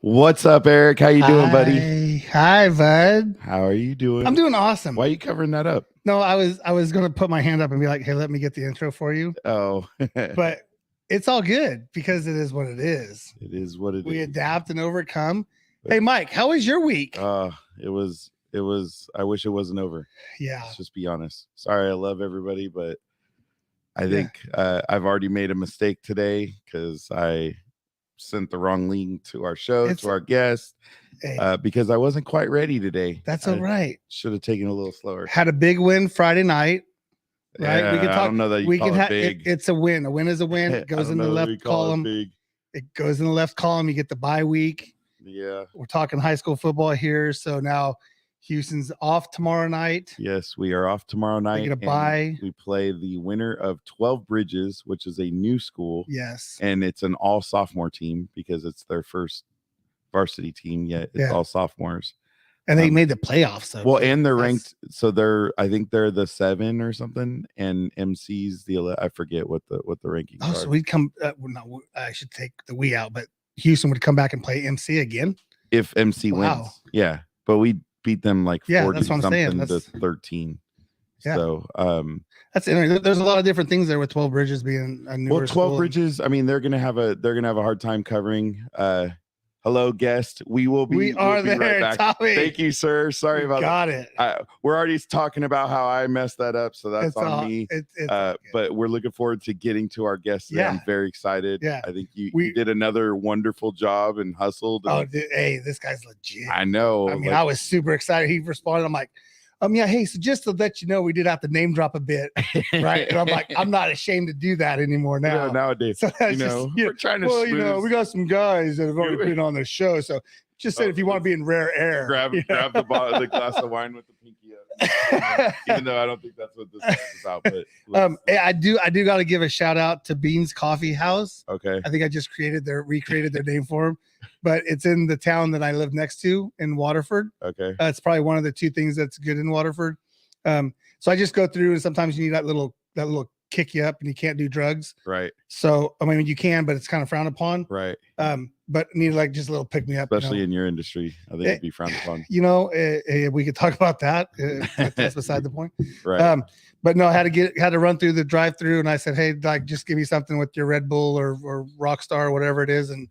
What's up, Eric? How you doing, buddy? Hi, bud. How are you doing? I'm doing awesome. Why are you covering that up? No, I was gonna put my hand up and be like, "Hey, let me get the intro for you." Oh, But it's all good because it is what it is. it is what it We is. adapt and overcome. Hey, Mike, how was your week? It was. I wish it wasn't over. Yeah, Let's just be honest. Sorry, I love everybody, but I think I've already made a mistake today because I sent the wrong link to our show, to our guest, because I wasn't quite ready today. That's all right. Should have taken a little slower. Had a big win Friday night. Right? Yeah, we can talk. I don't know that you call it big. It's a win. A win is a win. It goes in the left column. It goes in the left column. You get the bye week. Yeah. We're talking high school football here. So now Houston's off tomorrow night. Yes, we are off tomorrow night. They get a bye. We play the winner of 12 Bridges, which is a new school. Yes. And it's an all sophomore team because it's their first varsity team yet. It's all sophomores. And they made the playoffs. So well, and they're ranked. So I think they're the 7 or something. And MC's the 11. I forget what the rankings are. So we'd come. No, I should take the we out, but Houston would come back and play MC again. If MC wins. Yeah. But we beat them like 40 something to 13. Yeah. So that's interesting. There's a lot of different things there with 12 Bridges being a newer 12 school. Bridges. I mean, they're gonna have a hard time covering. Hello, guest. We will be. We are there, right back. Tommy. Thank you, sir. Sorry about that. Got it. We're already talking about how I messed that up, so that's on me. But we're looking forward to getting to our guest today. I'm very excited. Yeah. I think you did another wonderful job and hustled. Hey, this guy's legit. I know. I mean, I was super excited. He responded. I'm like, yeah, hey, so just to let you know, we did have to name drop a bit, right? And I'm like, I'm not ashamed to do that anymore now. Yeah, nowadays, so we're trying to. Well, we got some guys that have already been on the show, so just said if you want to be in rare air, grab the glass of wine with the pinky up. Even though I don't think that's what this is about, but I do got to give a shout out to Beans Coffee House. Okay, I think I just recreated their name for them. But it's in the town that I live next to in Waterford. Okay. It's probably one of the 2 things that's good in Waterford. So I just go through, and sometimes you need that little kick you up and you can't do drugs. Right. So, I mean, you can, but it's kind of frowned upon. Right. But need like just a little pick me up. Especially in your industry. I think it'd be frowned upon. We could talk about that. That's beside the point. Right. But no, I had to run through the drive-through, and I said, hey, like, just give me something with your Red Bull or Rockstar or whatever it is, and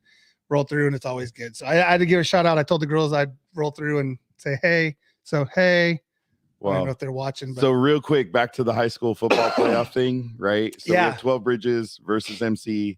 roll through, and it's always good. So I had to give a shout out. I told the girls I'd roll through and say, hey. So, hey, wow. I don't know if they're watching. But. So real quick, back to the high school football playoff thing, right? So we have 12 Bridges versus MC.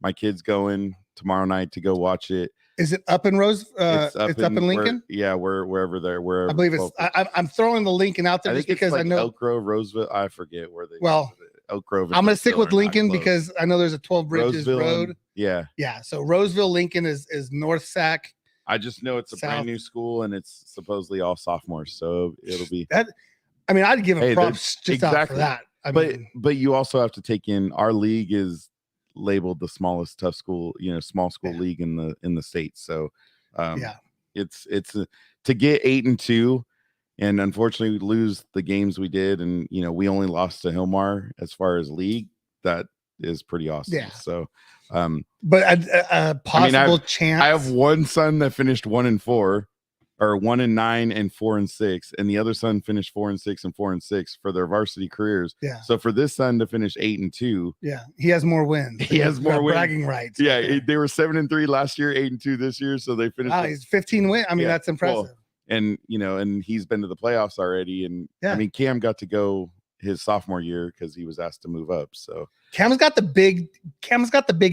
My kid's going tomorrow night to go watch it. Is it up in Rose? It's up in Lincoln? Wherever they're. Wherever I believe it's. I'm throwing the Lincoln out there just because I know. Elk Grove, Roseville. I forget where they. Well, Elk Grove. I'm going to stick with Lincoln because I know there's a 12 Bridges road. Yeah. So Roseville, Lincoln is North Sac. I just know it's a brand new school and it's supposedly all sophomores, so it'll be that. I mean, I'd give them props just out for that. But you also have to take in our league is labeled the smallest tough school, small school league in the state. So it's to get 8-2, and unfortunately we lose the games we did, and we only lost to Hillmar as far as league. That is pretty awesome. Yeah. So but a possible chance. I have one son that finished 1-4, or 1-9 and 4-6, and the other son finished 4-6 and 4-6 for their varsity careers. Yeah. So for this son to finish 8-2, he has more wins. He has more wins. Bragging rights. Yeah, they were 7-3 last year, 8-2 this year, so they finished. Wow, he's 15 wins. I mean, that's impressive. Well, and and he's been to the playoffs already, and I mean, Cam got to go his sophomore year because he was asked to move up. So Cam's got the big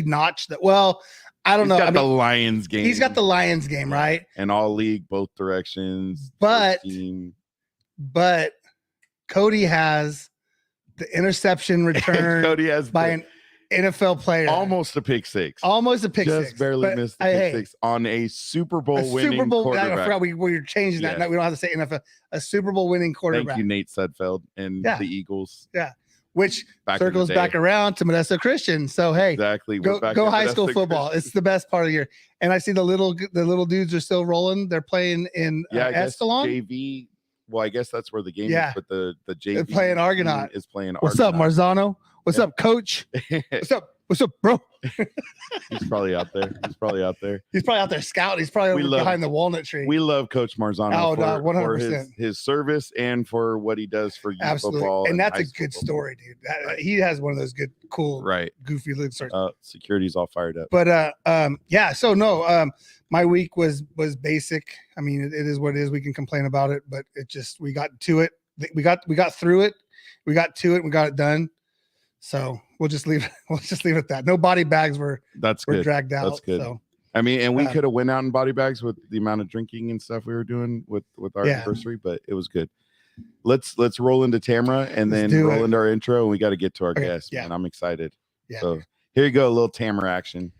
notch that, well, I don't know. He's got the Lions game. He's got the Lions game, right? And all league, both directions. But Cody has the interception return Cody has by an NFL player. Almost a pick six. Just barely missed the pick six on a Super Bowl winning quarterback. I forgot we were changing that. We don't have to say NFL. A Super Bowl winning quarterback. Thank you, Nate Sudfeld and the Eagles. Yeah. Which circles back around to Modesto Christian. So hey, exactly. Go high school football. Christian. It's the best part of the year. And I see the little dudes are still rolling. They're playing in Escalon. JV. Well, I guess that's where the game is, but the JV they're playing Argonaut is playing. What's up, Marzano? What's up, Coach? What's up, bro? He's probably out there. He's probably out there scouting. He's probably behind the walnut tree. We love Coach Marzano for 100%. his service and for what he does for youth football. And that's a good story, dude. He has one of those good, cool, goofy little stories. Security's all fired up. But so no, my week was basic. I mean, it is what it is. We can complain about it, but it just, we got to it. We got through it. We got to it. We got it done. So we'll just leave it at that. No body bags were dragged out. That's good. So, I mean, and we could have went out in body bags with the amount of drinking and stuff we were doing with our anniversary, but it was good. Let's roll into Tamara and then roll into our intro, and we got to get to our guest. Man, I'm excited. Yeah. So here you go, a little Tamara action.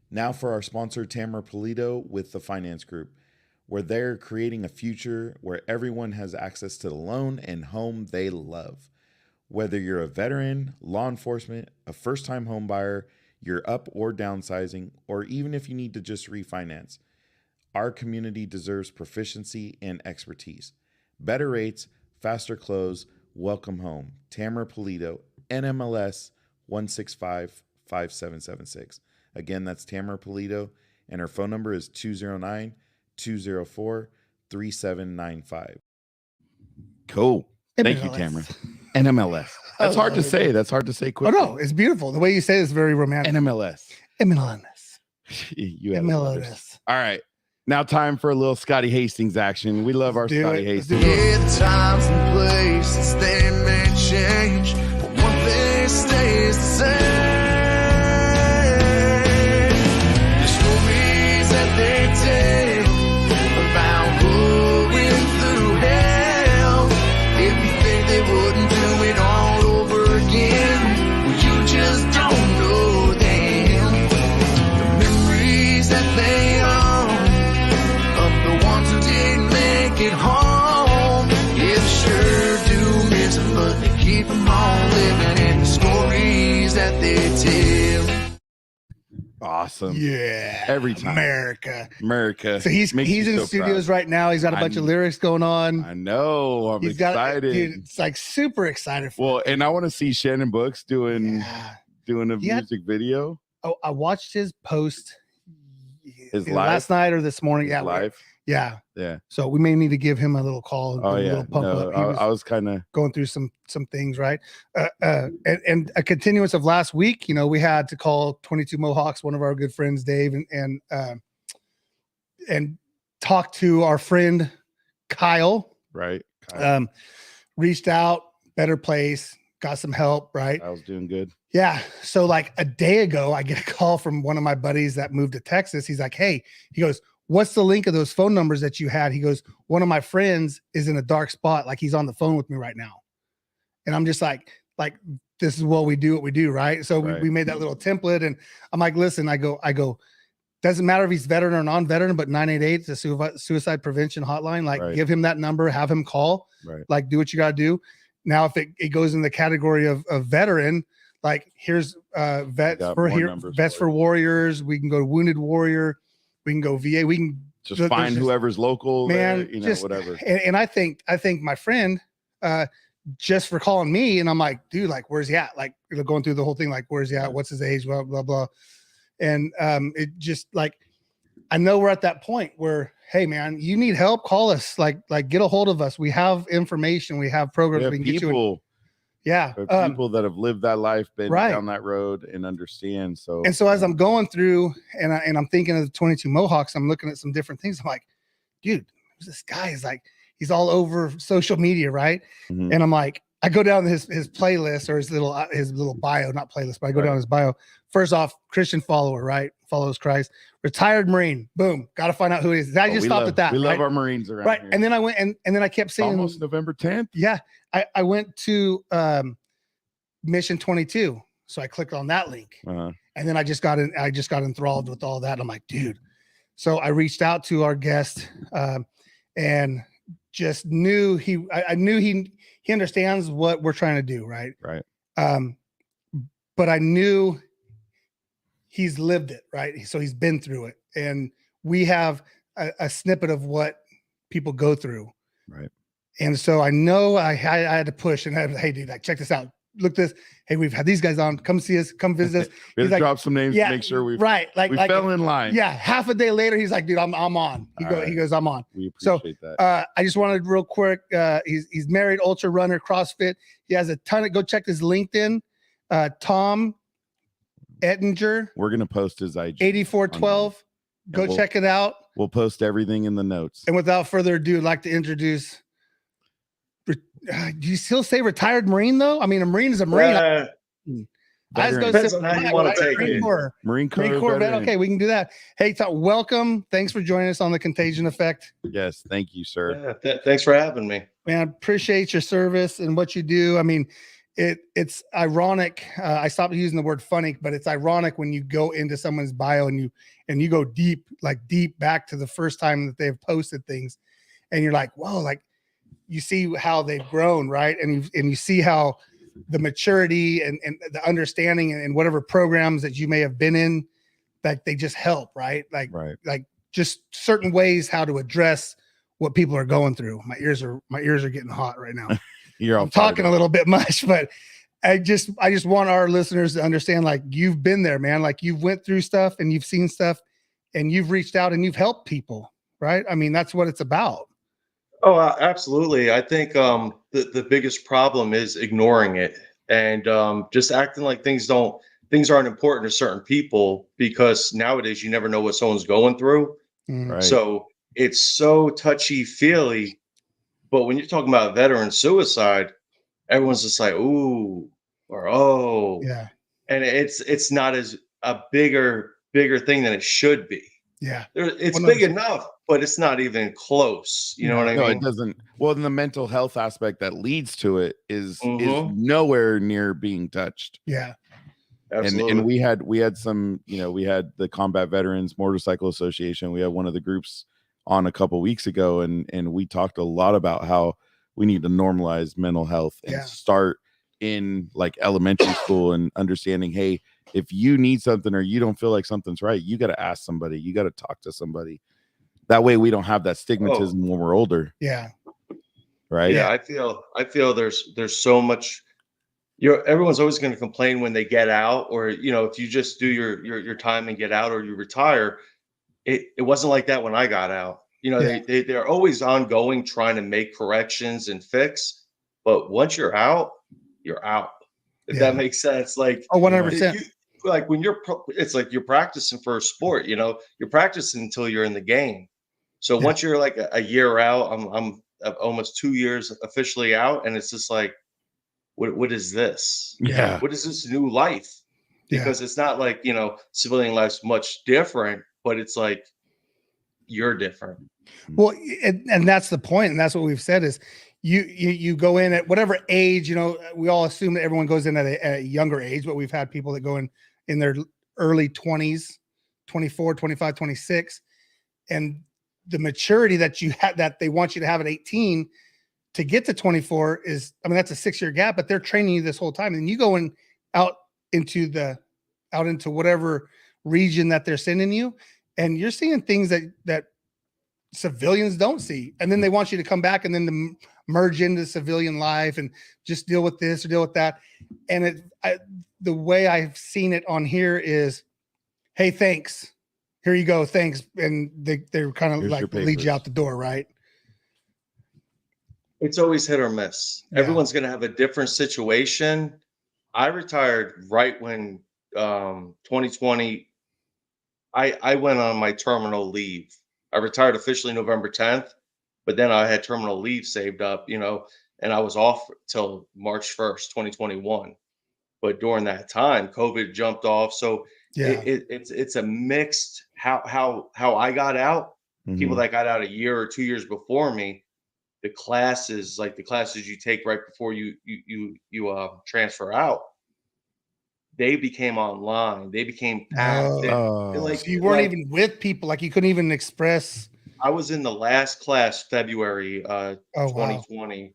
Now for our sponsor, Tamara Polito with the Finance Group, where they're creating a future where everyone has access to the loan and home they love. Whether you're a veteran, law enforcement, a first-time home buyer, you're up or downsizing, or even if you need to just refinance, our community deserves proficiency and expertise. Better rates, faster close, welcome home. Tamara Polito, NMLS 1655776. Again, that's Tamara Polito, and her phone number is 209-204-3795. Cool. Thank you, Tamara. NMLS. That's hard to say. That's hard to say quickly. Oh, no, it's beautiful. The way you say it is very romantic. NMLS. You have MLS. All right. Now time for a little Scotty Hastings action. We love our Scotty Hastings. The times and places, they may change, but one thing stays the same. The stories that they tell about going through hell. If you think they wouldn't do it all over again, well, you just don't know them. The memories that they own of the ones who didn't make it home, yeah, sure do miss them, but they keep them all living in the stories that they tell. Awesome. Yeah. Every time. America. So he's in the studios right now. He's got a bunch of lyrics going on. I know. I'm excited. Dude, it's like super excited for Well, and I want to see Shannon Books doing a music video. Oh, I watched his post last night or this morning. Live. Yeah. Yeah. So we may need to give him a little call. Oh, yeah. Little pump up. I was kind of going through some things, right? And a continuance of last week, you know, we had to call 22 Mohawks, one of our good friends, Dave, and talk to our friend Kyle. Right. Reached out, better place, got some help, right? I was doing good. Yeah. So like a day ago, I get a call from one of my buddies that moved to Texas. He's like, hey, he goes, what's the link of those phone numbers that you had? He goes, one of my friends is in a dark spot. Like he's on the phone with me right now. And I'm just like, this is what we do. Right. So we made that little template and I'm like, listen, I go, doesn't matter if he's veteran or non-veteran, but 988 is a suicide prevention hotline. Like give him that number, have him call, like do what you got to do. Now, if it goes in the category of veteran, like here's vets for warriors. We can go to Wounded Warrior. We can go VA. We can just find whoever's local, man. Whatever. And I think my friend, just for calling me, and I'm like, dude, like, where's he at? Like, going through the whole thing, like, where's he at? What's his age? Blah blah blah. And it just like, I know we're at that point where, hey, man, you need help? Call us. Like get a hold of us. We have information. We have programs. We can get you in. Yeah. People that have lived that life, been down that road and understand. So as I'm going through and I'm thinking of the 22 Mohawks, I'm looking at some different things. I'm like, dude, this guy is like, he's all over social media. Right. Mm-hmm. And I'm like, I go down his playlist or his little bio, not playlist, but I go down his bio. First off, Christian follower, right? Follows Christ. Retired Marine. Boom. Got to find out who he is. I just stopped at that. We love our Marines around here. And then I went and then I kept seeing almost November 10th. Yeah. I went to Mission 22. So I clicked on that link. And then I just got enthralled with all that. I'm like, dude. So I reached out to our guest and just knew I knew he understands what we're trying to do, right? Right. But I knew he's lived it, right? So he's been through it. And we have a snippet of what people go through. Right. And so I know I had to push and hey, dude, like, check this out. look this. Hey, we've had these guys on. Come see us. Come visit us. We He's had to like, drop some names to make sure we like we fell in line. Yeah, half a day later, he's like, dude, I'm on. He goes, I'm on. We appreciate that. I just wanted real quick. He's married, ultra runner, CrossFit. He has a ton of. Go check his LinkedIn. Tom Ettinger. We're gonna post his IG 8412. Go check it out. We'll post everything in the notes. And without further ado, I'd like to introduce. Do you still say retired Marine though? I mean, a Marine is a Marine. I was going to say, on how you want to take it. Marine Corp Veteran. Okay, we can do that. Hey, welcome. Thanks for joining us on the Contagion Effect. Yes, thank you, sir. Yeah, thanks for having me. Man, appreciate your service and what you do. I mean, it's ironic. I stopped using the word funny, but it's ironic when you go into someone's bio and you go deep back to the first time that they've posted things, and you're like, whoa, like you see how they've grown, right? And you see how the maturity and the understanding and whatever programs that you may have been in, that they just help, right? Like just certain ways how to address what people are going through. My ears are getting hot right now. I'm talking a little bit much, but I just want our listeners to understand, like, you've been there, man. Like, you've went through stuff and you've seen stuff and you've reached out and you've helped people, right? I mean, that's what it's about. Oh, absolutely. I think the biggest problem is ignoring it and just acting like things aren't important to certain people, because nowadays you never know what someone's going through. Right. So it's so touchy-feely. But when you're talking about veteran suicide, everyone's just like, ooh, or oh. Yeah. And it's not as a bigger thing than it should be. Yeah. It's big enough, but it's not even close. You know what I mean? No, it doesn't. Well, then the mental health aspect that leads to it is nowhere near being touched. Yeah. Absolutely. And we had some, we had the Combat Veterans Motorcycle Association. We had one of the groups on a couple weeks ago, and we talked a lot about how we need to normalize mental health and start in like elementary school and understanding, hey, if you need something or you don't feel like something's right, you got to ask somebody, you got to talk to somebody. That way we don't have that stigmatism when we're older. Yeah. Right. Yeah. I feel there's so much, everyone's always going to complain when they get out, or, if you just do your time and get out, or you retire. It wasn't like that when I got out. They're always ongoing, trying to make corrections and fix. But once you're out, you're out. If that makes sense. Like, 100%. Like when it's like you're practicing for a sport. You're practicing until you're in the game. So once you're like a year out, I'm almost 2 years officially out, and it's just like, what is this? Yeah. What is this new life? Because it's not like, civilian life's much different, but it's like you're different. Well, and that's the point, and that's what we've said is you go in at whatever age. We all assume that everyone goes in at a younger age, but we've had people that go in their early 20s, 24, 25, 26, and the maturity that you had, that they want you to have at 18 to get to 24 is, I mean, that's a 6-year gap, but they're training you this whole time, and you go out into whatever region that they're sending you, and you're seeing things that civilians don't see, and then they want you to come back and then to merge into civilian life and just deal with this or deal with that. And the way I've seen it on here is, hey, thanks, here you go, thanks, and they're kind of like lead you out the door, right? It's always hit or miss. Everyone's going to have a different situation. I retired right when 2020, I went on my terminal leave. I retired officially November 10th, but then I had terminal leave saved up, and I was off till March 1st, 2021. But during that time, COVID jumped off. So it's a mixed how I got out. People that got out a year or 2 years before me, the classes you take right before you transfer out, they became online. They became packed. So you weren't even with people. Like, you couldn't even express. I was in the last class, February 2020.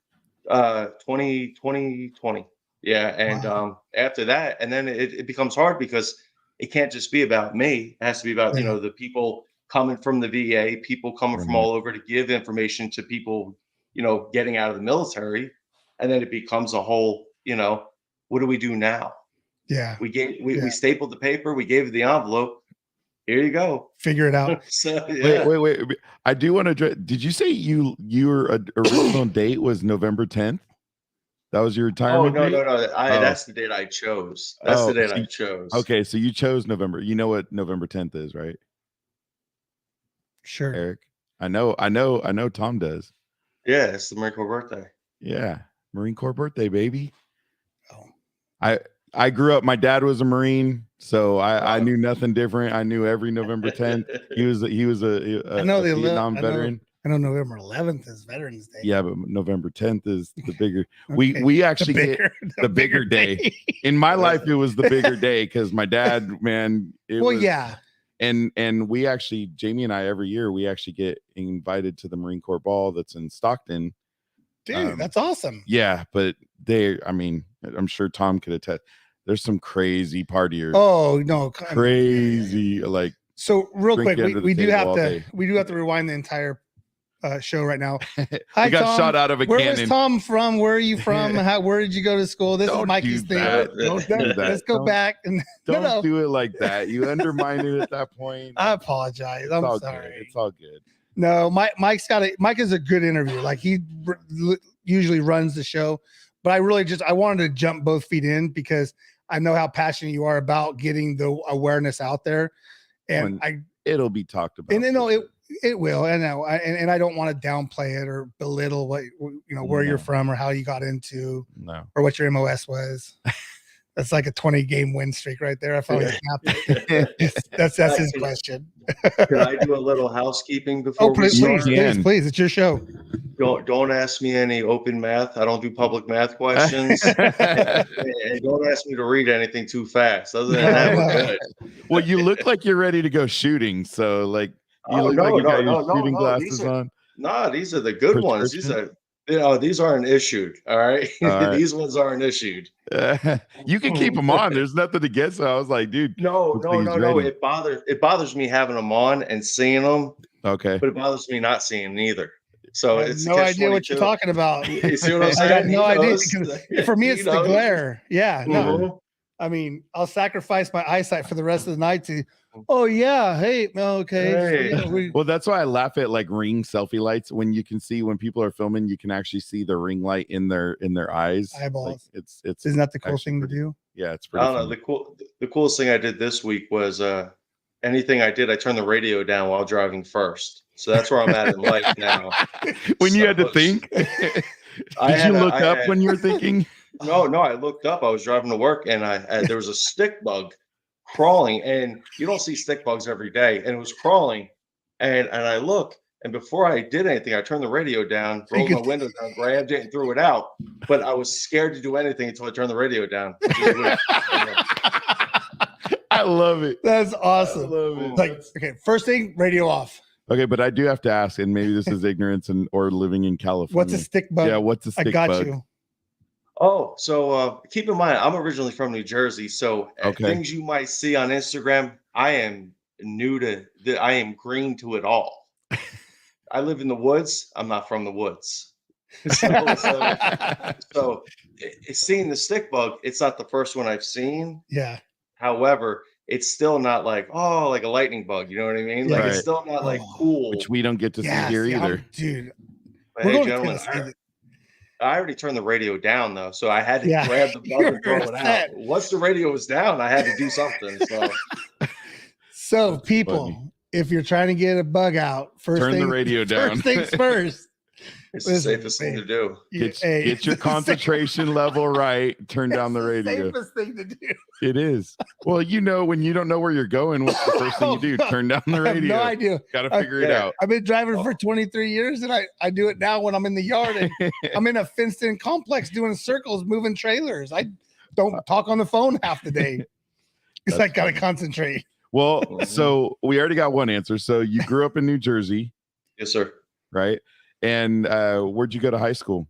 2020. Yeah. And after that, and then it becomes hard because it can't just be about me. It has to be about, the people coming from the VA, people coming from all over to give information to people, getting out of the military. And then it becomes a whole, what do we do now? Yeah. We stapled the paper. We gave you the envelope. Here you go. Figure it out. So, yeah. Wait. I do want to. Did you say your original date was November 10th? That was your retirement date? No. That's the date I chose. That's the date I chose. Okay, so you chose November. You know what November 10th is, right? Sure. Eric. I know Tom does. Yeah, it's the Marine Corp birthday. Yeah. Marine Corps birthday, baby. Oh. I grew up, my dad was a Marine, so I knew nothing different. I knew every November 10th. He was a Vietnam veteran. I know November 11th is Veterans Day. Yeah, but November 10th is the bigger. Okay. We actually get the bigger day. In my life, it was the bigger day because my dad, man. Yeah. And we actually, Jamie and I, every year we actually get invited to the Marine Corps Ball that's in Stockton. Dude, that's awesome. Yeah, but I'm sure Tom could attest. There's some crazy partiers. Oh no, crazy like. So real quick, we do have to rewind the entire show right now. Hi, we got Tom. shot out of a Where cannon. was Tom from? Where are you from? Where did you go to school? This is Mikey's thing. Don't do that. Let's go back and don't do it like that. You undermined it at that point. I apologize. I'm sorry. Good. It's all good. No, Mike is a good interview. Like he usually runs the show, but I wanted to jump both feet in because I know how passionate you are about getting the awareness out there, and it'll be talked about. And it will. I know, and I don't want to downplay it or belittle what where you're from or how you got into, or what your MOS was. That's like a 20-game win streak right there. I finally snapped it. That's his question. Can I do a little housekeeping before we start? Please, it's your show. Don't ask me any open math. I don't do public math questions. and don't ask me to read anything too fast. Other than that, we're good. Well, you look like you're ready to go shooting. So like you look like you got your shooting glasses on. No, these are the good ones. These aren't issued. All right. These ones aren't issued. You can keep them on. There's nothing against it. I was like, dude. No. It bothers me having them on and seeing them. Okay. But it bothers me not seeing them either. So it's no idea what you're talking about. You see what I'm saying? I got no idea. For me, it's the glare. Yeah. No. Mm-hmm. I mean, I'll sacrifice my eyesight for the rest of the night to. Oh yeah, hey, okay. Hey. So, yeah, well, that's why I laugh at like ring selfie lights. When you can see when people are filming, you can actually see the ring light in their eyeballs. Like, it's isn't that the cool thing to do? Yeah, it's pretty. I don't know. The coolest thing I did this week was anything I did, I turned the radio down while driving first. So that's where I'm at in life now. When you had to think, did you look up when you were thinking? No, I looked up. I was driving to work, and there was a stick bug crawling, and you don't see stick bugs every day, and it was crawling, and I look, and before I did anything, I turned the radio down, rolled my window down, grabbed it, and threw it out. But I was scared to do anything until I turned the radio down. I love it. That's awesome. I love it. Like, okay, first thing, radio off. Okay, but I do have to ask, and maybe this is ignorance or living in California. What's a stick bug? Yeah, what's a stick bug? I got you. Oh, so keep in mind, I'm originally from New Jersey, so things you might see on Instagram, I am I am green to it all. I live in the woods. I'm not from the woods. So seeing the stick bug, it's not the first one I've seen. Yeah. However, it's still not like a lightning bug. You know what I mean? Like it's still not like cool, which we don't get to see here either, dude. But hey, gentlemen, I already turned the radio down though, so I had to grab the bug and throw it out. Once the radio was down, I had to do something. So people, if you're trying to get a bug out, turn the radio down. First things first. It's the safest thing to do. Get your concentration level right. Turn down the radio. Safest thing to do. It is. Well, when you don't know where you're going, what's the first thing you do? Turn down the radio. I have no idea. Got to figure it out. I've been driving for 23 years, and I do it now when I'm in the yard. And I'm in a fenced-in complex doing circles, moving trailers. I don't talk on the phone half the day because I got to concentrate. Well, so we already got one answer. So you grew up in New Jersey. Yes, sir. Right. And where'd you go to high school?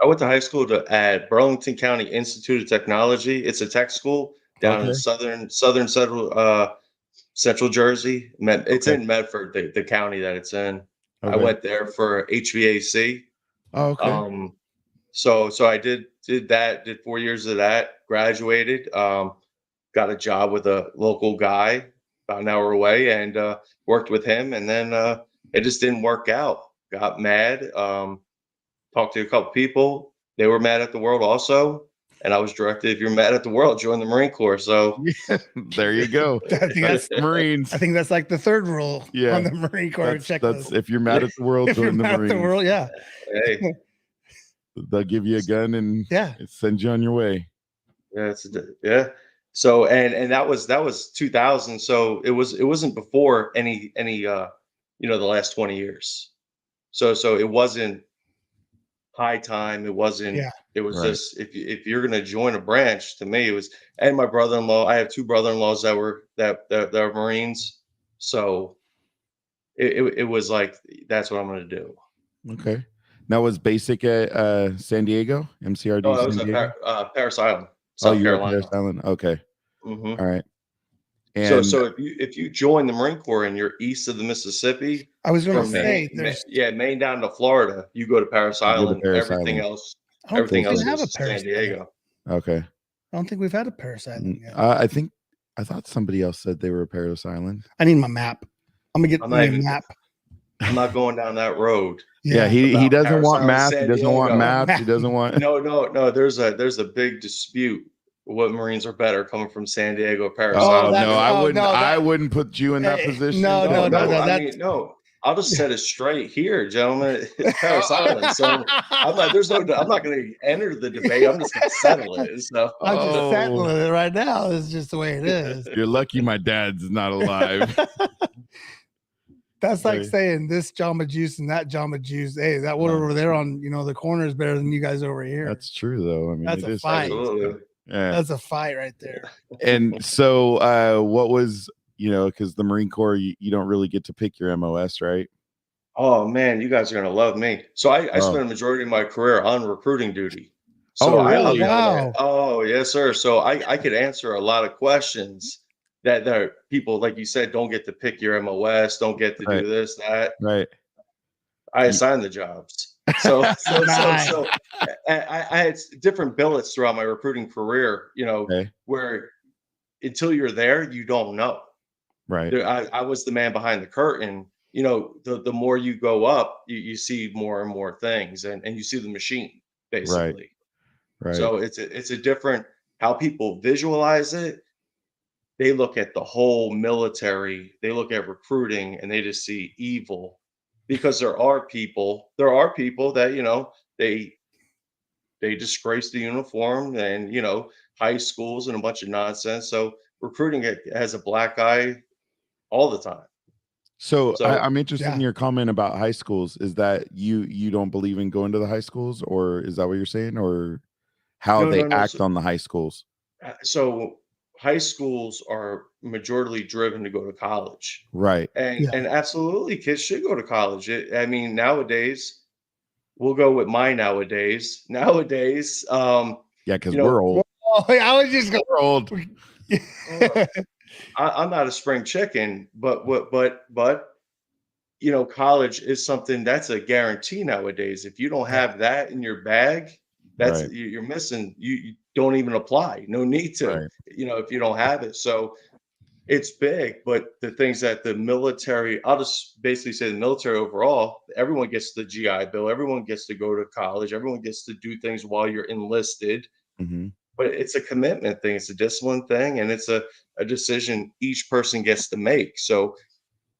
I went to high school at Burlington County Institute of Technology. It's a tech school down in southern central Jersey. It's in Medford, the county that it's in. Okay. I went there for HVAC. Oh, okay. So I did did 4 years of that, graduated, got a job with a local guy about an hour away, and worked with him, and then it just didn't work out. Got mad, talked to a couple people. They were mad at the world also. And I was directed, if you're mad at the world, join the Marine Corps. So there you go. Marines. I think that's like the third rule on the Marine Corps checklist. That's if you're mad at the world, join the Marines. At the world, yeah. Hey. They'll give you a gun and send you on your way. Yeah. So and that was 2000. So it wasn't before any the last 20 years. So it wasn't high time. It wasn't. It was just if you're gonna join a branch, to me it was. And my brother-in-law. I have two brother-in-laws that are Marines. So it was like, that's what I'm gonna do. Okay. Now, was basic at San Diego, MCRD? Oh, that was at Paris Island, South Carolina. Paris Island. Okay. Mm-hmm. All right. And so if you join the Marine Corps and you're east of the Mississippi, I was going to say, Maine down to Florida, you go to Paris Island. Everything else is San Diego. Okay. I don't think we've had a Paris Island yet. I thought somebody else said they were a Paris Island. I need my map. I'm gonna get my map. I'm not going down that road. Yeah, he doesn't want maps. He doesn't want maps. He doesn't want. No. There's a big dispute. What Marines are better, coming from San Diego or Paris? Oh no, I wouldn't put you in that position. No. I'll just set it straight here, gentlemen. It's Paris Island, so I'm not going to enter the debate. I'm just going to settle it. So I'm just settling it right now. It's just the way it is. You're lucky my dad's not alive. That's like saying this Jamba Juice and that Jamba Juice. Hey, that one over there on the corner is better than you guys over here. That's true, though. I mean, that's a fight. Absolutely. Yeah. That's a fight right there. And so, what was because the Marine Corps, you don't really get to pick your MOS, right? Oh man, you guys are gonna love me. So I spent a majority of my career on recruiting duty. So really? Wow. Oh yes, sir. So I could answer a lot of questions that there people, like you said, don't get to pick your MOS, don't get to do this, that. Right. I assigned the jobs. So I had different billets throughout my recruiting career, where until you're there, you don't know. Right. I was the man behind the curtain. The more you go up, you see more and more things, and you see the machine basically. Right. So it's a different how people visualize it. They look at the whole military. They look at recruiting, and they just see evil. Because there are people that, they disgrace the uniform and, high schools and a bunch of nonsense. So recruiting has a black eye all the time. So I'm interested in your comment about high schools. Is that you don't believe in going to the high schools, or is that what you're saying, or how they act on the high schools? So high schools are majority driven to go to college. Right. And absolutely kids should go to college. Nowadays, we'll go with my nowadays. Because we're old. Oh, I was just going old. I'm not a spring chicken, but college is something that's a guarantee nowadays. If you don't have that in your bag, that's you're missing. You don't even apply. No need to, if you don't have it. So it's big, but the things that the military, I'll just basically say the military overall, everyone gets the GI Bill. Everyone gets to go to college. Everyone gets to do things while you're enlisted. Mm-hmm. But it's a commitment thing. It's a discipline thing. And it's a decision each person gets to make. So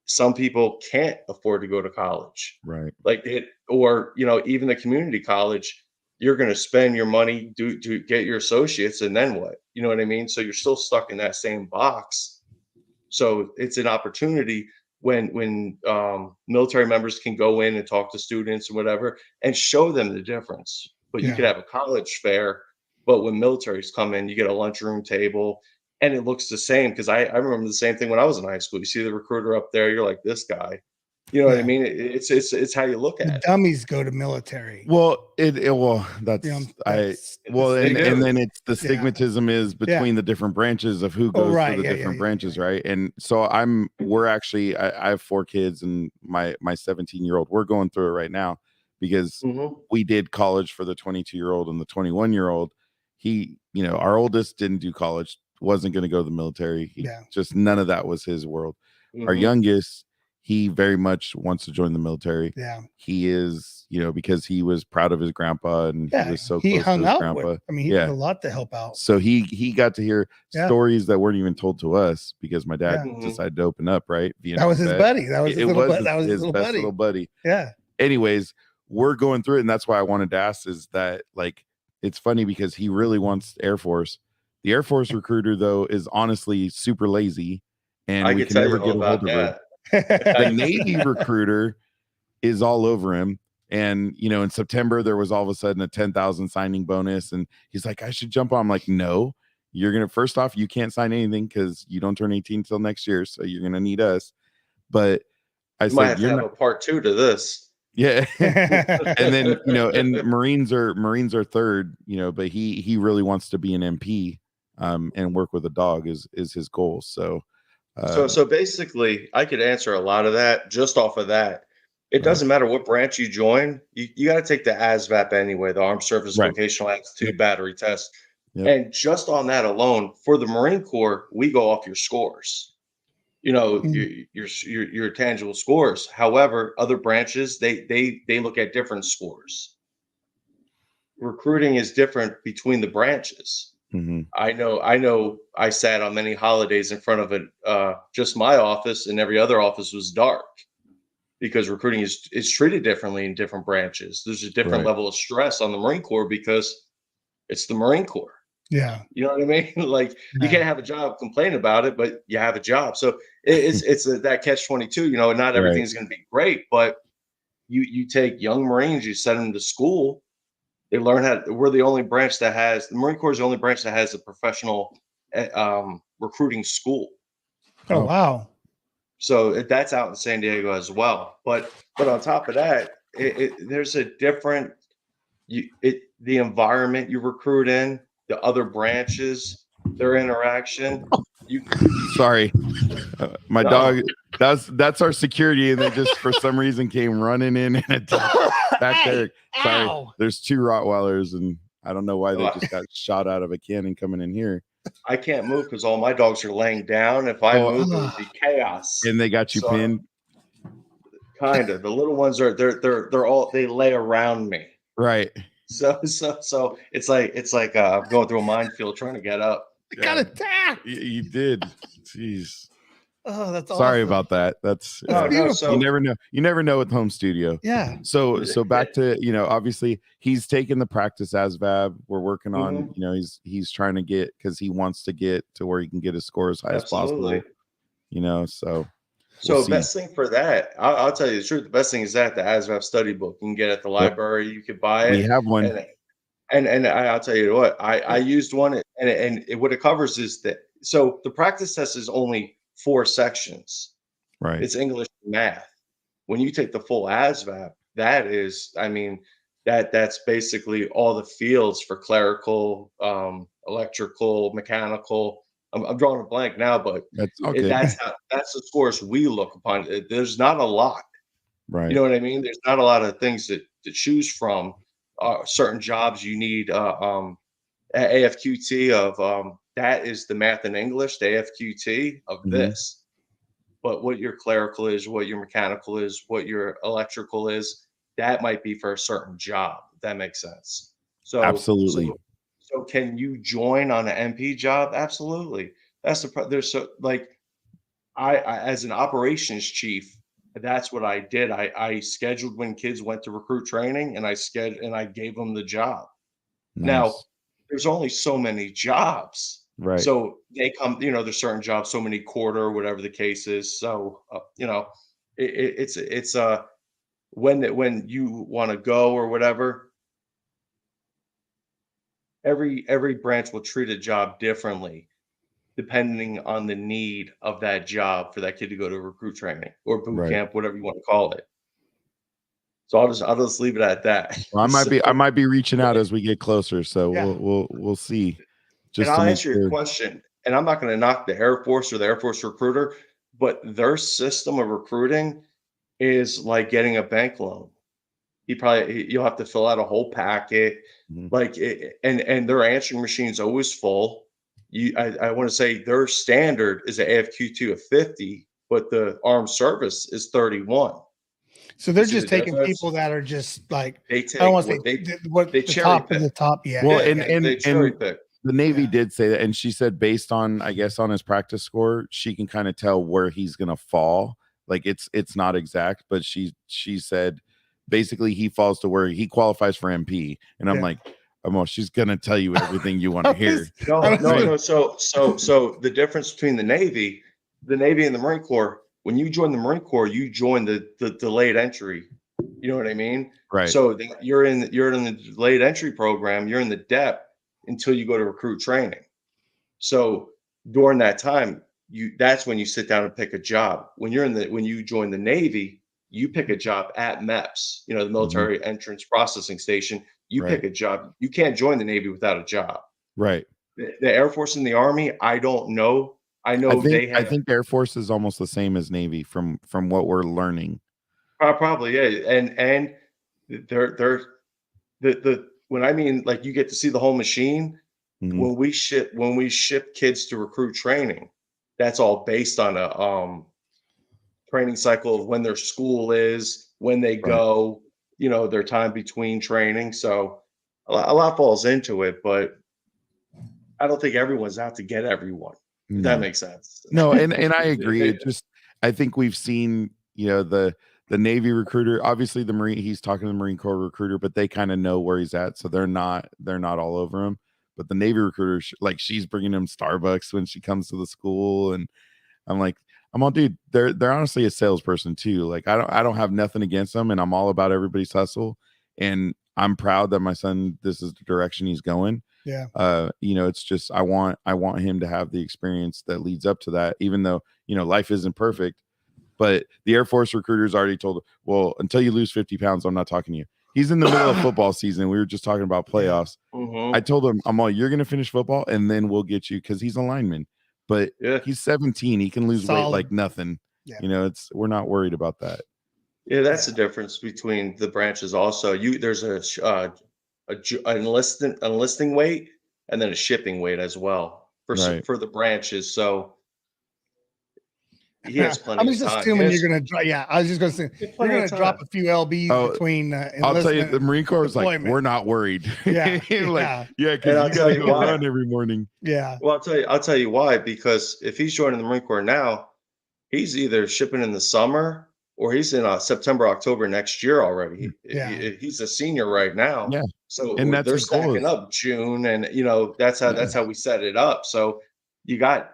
some people can't afford to go to college. Right. Even the community college, you're going to spend your money to get your associates, and then what? You know what I mean? So you're still stuck in that same box. So it's an opportunity when military members can go in and talk to students and whatever and show them the difference. But you could have a college fair, but when militaries come in, you get a lunchroom table and it looks the same. Because I remember the same thing when I was in high school. You see the recruiter up there, you're like, this guy. You know what I mean? It's how you look at it. Dummies go to military. Well, and then it's the stigmatism is between the different branches of who goes to the different branches, right? And so I have 4 kids, and my 17-year-old, we're going through it right now. because Mhm. we did college for the 22-year-old and the 21-year-old. He, our oldest didn't do college, wasn't going to go to the military. Just none of that was his world. Our Mhm. youngest, he very much wants to join the military. Yeah. He is, because he was proud of his grandpa and he was so he close hung to his out grandpa. with. I mean, he did a lot to help out. So he got to hear stories that weren't even told to us because my dad Mhm. decided to open up, right? That was his buddy. That was his little buddy. That was his best little buddy. Yeah. Anyways, we're going through it, and that's why I wanted to ask is that, like, it's funny because he really wants Air Force. The Air Force recruiter, though, is honestly super lazy, and we can never get a hold of her. The Navy recruiter is all over him. And, in September, there was all of a sudden a 10,000 signing bonus. And he's like, I should jump on. I'm like, no, first off, you can't sign anything because you don't turn 18 until next year. So you're going to need us. But I You might said, have to have a part 2 to this. Yeah. And then, and Marines are third, but he really wants to be an MP and work with a dog is his goal. So, so basically I could answer a lot of that just off of that. It doesn't matter what branch you join. You got to take the ASVAB anyway, the Armed Service Vocational Aptitude Battery Test. And just on that alone, for the Marine Corps, we go off your scores. Your tangible scores. However, other branches they look at different scores. Recruiting is different between the branches. Mm-hmm. I know. I sat on many holidays in front of it. Just my office, and every other office was dark because recruiting is treated differently in different branches. There's a different level of stress on the Marine Corps because it's the Marine Corps. Yeah. You know what I mean? Like you can't have a job, complain about it, but you have a job. So it's that catch-22, not everything's going to be great, but you take young Marines, you send them to school. They learn we're the only branch that has, the Marine Corps is the only branch that has a professional recruiting school. Oh, wow. So that's out in San Diego as well. But on top of that, there's a different, the environment you recruit in, the other branches, their interaction. Sorry, my dog. That's our security, and they just for some reason came running in and attacked back there. Sorry, there's 2 Rottweilers, and I don't know why they just got shot out of a cannon coming in here. I can't move because all my dogs are laying down. If I move, it would be chaos. And they got you pinned. Kind of. The little ones they lay around me. Right. So it's like I'm going through a minefield trying to get up. You got attacked. You did. Jeez. Oh, that's sorry awesome. about that. That's so, you never know. You never know with home studio. Yeah. So back to obviously he's taking the practice ASVAB. We're working on he's trying to get because he wants to get to where he can get his score as high as possible. So best thing for that, I'll tell you the truth. The best thing is that the ASVAB study book you can get at the library. You could buy it. We have one. And I'll tell you what, I used one, and what it covers is that. So the practice test is only 4 sections. Right. It's English and math. When you take the full ASVAB, that is, that's basically all the fields for clerical, electrical, mechanical. I'm drawing a blank now, but that's okay. That's the scores we look upon. There's not a lot. Right. You know what I mean? There's not a lot of things to choose from. Certain jobs you need AFQT of that is the math and English, the AFQT of this. But what your clerical is, what your mechanical is, what your electrical is, that might be for a certain job. If that makes sense. So absolutely. So can you join on an MP job? Absolutely. That's there's so like I as an operations chief, that's what I did. I scheduled when kids went to recruit training, and I gave them the job. Nice. Now, there's only so many jobs, right? So they come, there's certain jobs, so many quarter, whatever the case is. So it's when you want to go or whatever, every branch will treat a job differently depending on the need of that job for that kid to go to recruit training or boot camp, whatever you want to call it. So I'll just leave it at that. Well, I might be reaching out as we get closer. So we'll see. And I'll answer your question. And I'm not going to knock the Air Force or the Air Force recruiter, but their system of recruiting is like getting a bank loan. you'll have to fill out a whole packet. Like, and their answering machine is always full. I want to say their standard is an AFQ2 of 50, but the armed service is 31. So they're just taking people that are just like, they take I don't want to what say what they the cherry top pick. of the top. Yeah. Well, they cherry pick. The Navy did say that, and she said based on, I guess, on his practice score, she can kind of tell where he's gonna fall. Like it's not exact, but she said basically he falls to where he qualifies for MP, and I'm like, she's gonna tell you everything you want to hear. No. So the difference between the Navy and the Marine Corps, when you join the Marine Corps, you join the delayed entry. You know what I mean? Right. So you're in the delayed entry program. You're in the DEP until you go to recruit training. So during that time, that's when you sit down and pick a job. When you join the Navy, you pick a job at MEPS, the military entrance processing station. You pick a job. You can't join the Navy without a job. Right. The Air Force and the Army, I don't know. I think the Air Force is almost the same as Navy from what we're learning. Probably, yeah. And they're when I mean, like, you get to see the whole machine. When we ship kids to recruit training, that's all based on a training cycle of when their school is, when they go, their time between training. So a lot falls into it, but I don't think everyone's out to get everyone. If that makes sense. No, and I agree. It just, I think we've seen, the Navy recruiter, obviously he's talking to the Marine Corps recruiter, but they kind of know where he's at. So they're not all over him. But the Navy recruiter, she's bringing him Starbucks when she comes to the school. And I'm like, dude, they're honestly a salesperson too. Like, I don't have nothing against them, and I'm all about everybody's hustle. And I'm proud that my son, this is the direction he's going. Yeah. It's just, I want him to have the experience that leads up to that, even though, life isn't perfect. But the Air Force recruiters already told him, well, until you lose 50 pounds, I'm not talking to you. He's in the middle of football season. We were just talking about playoffs. I told him, you're going to finish football and then we'll get you, because he's a lineman. But he's 17. He can lose weight like nothing. Yeah. We're not worried about that. Yeah, that's the difference between the branches. Also, there's an enlisting weight and then a shipping weight as well for the branches. So he has plenty. I'm just assuming you're gonna drop. Yeah, I was just gonna say you're gonna drop a few lbs between. I'll tell you, the Marine Corps is like, we're not worried. Yeah, because you gotta go run every morning. Yeah. Well, I'll tell you why. Because if he's joining the Marine Corps now, he's either shipping in the summer or he's in September, October next year already. He's a senior right now. Yeah. So and they're stacking up June, and that's how we set it up. So you got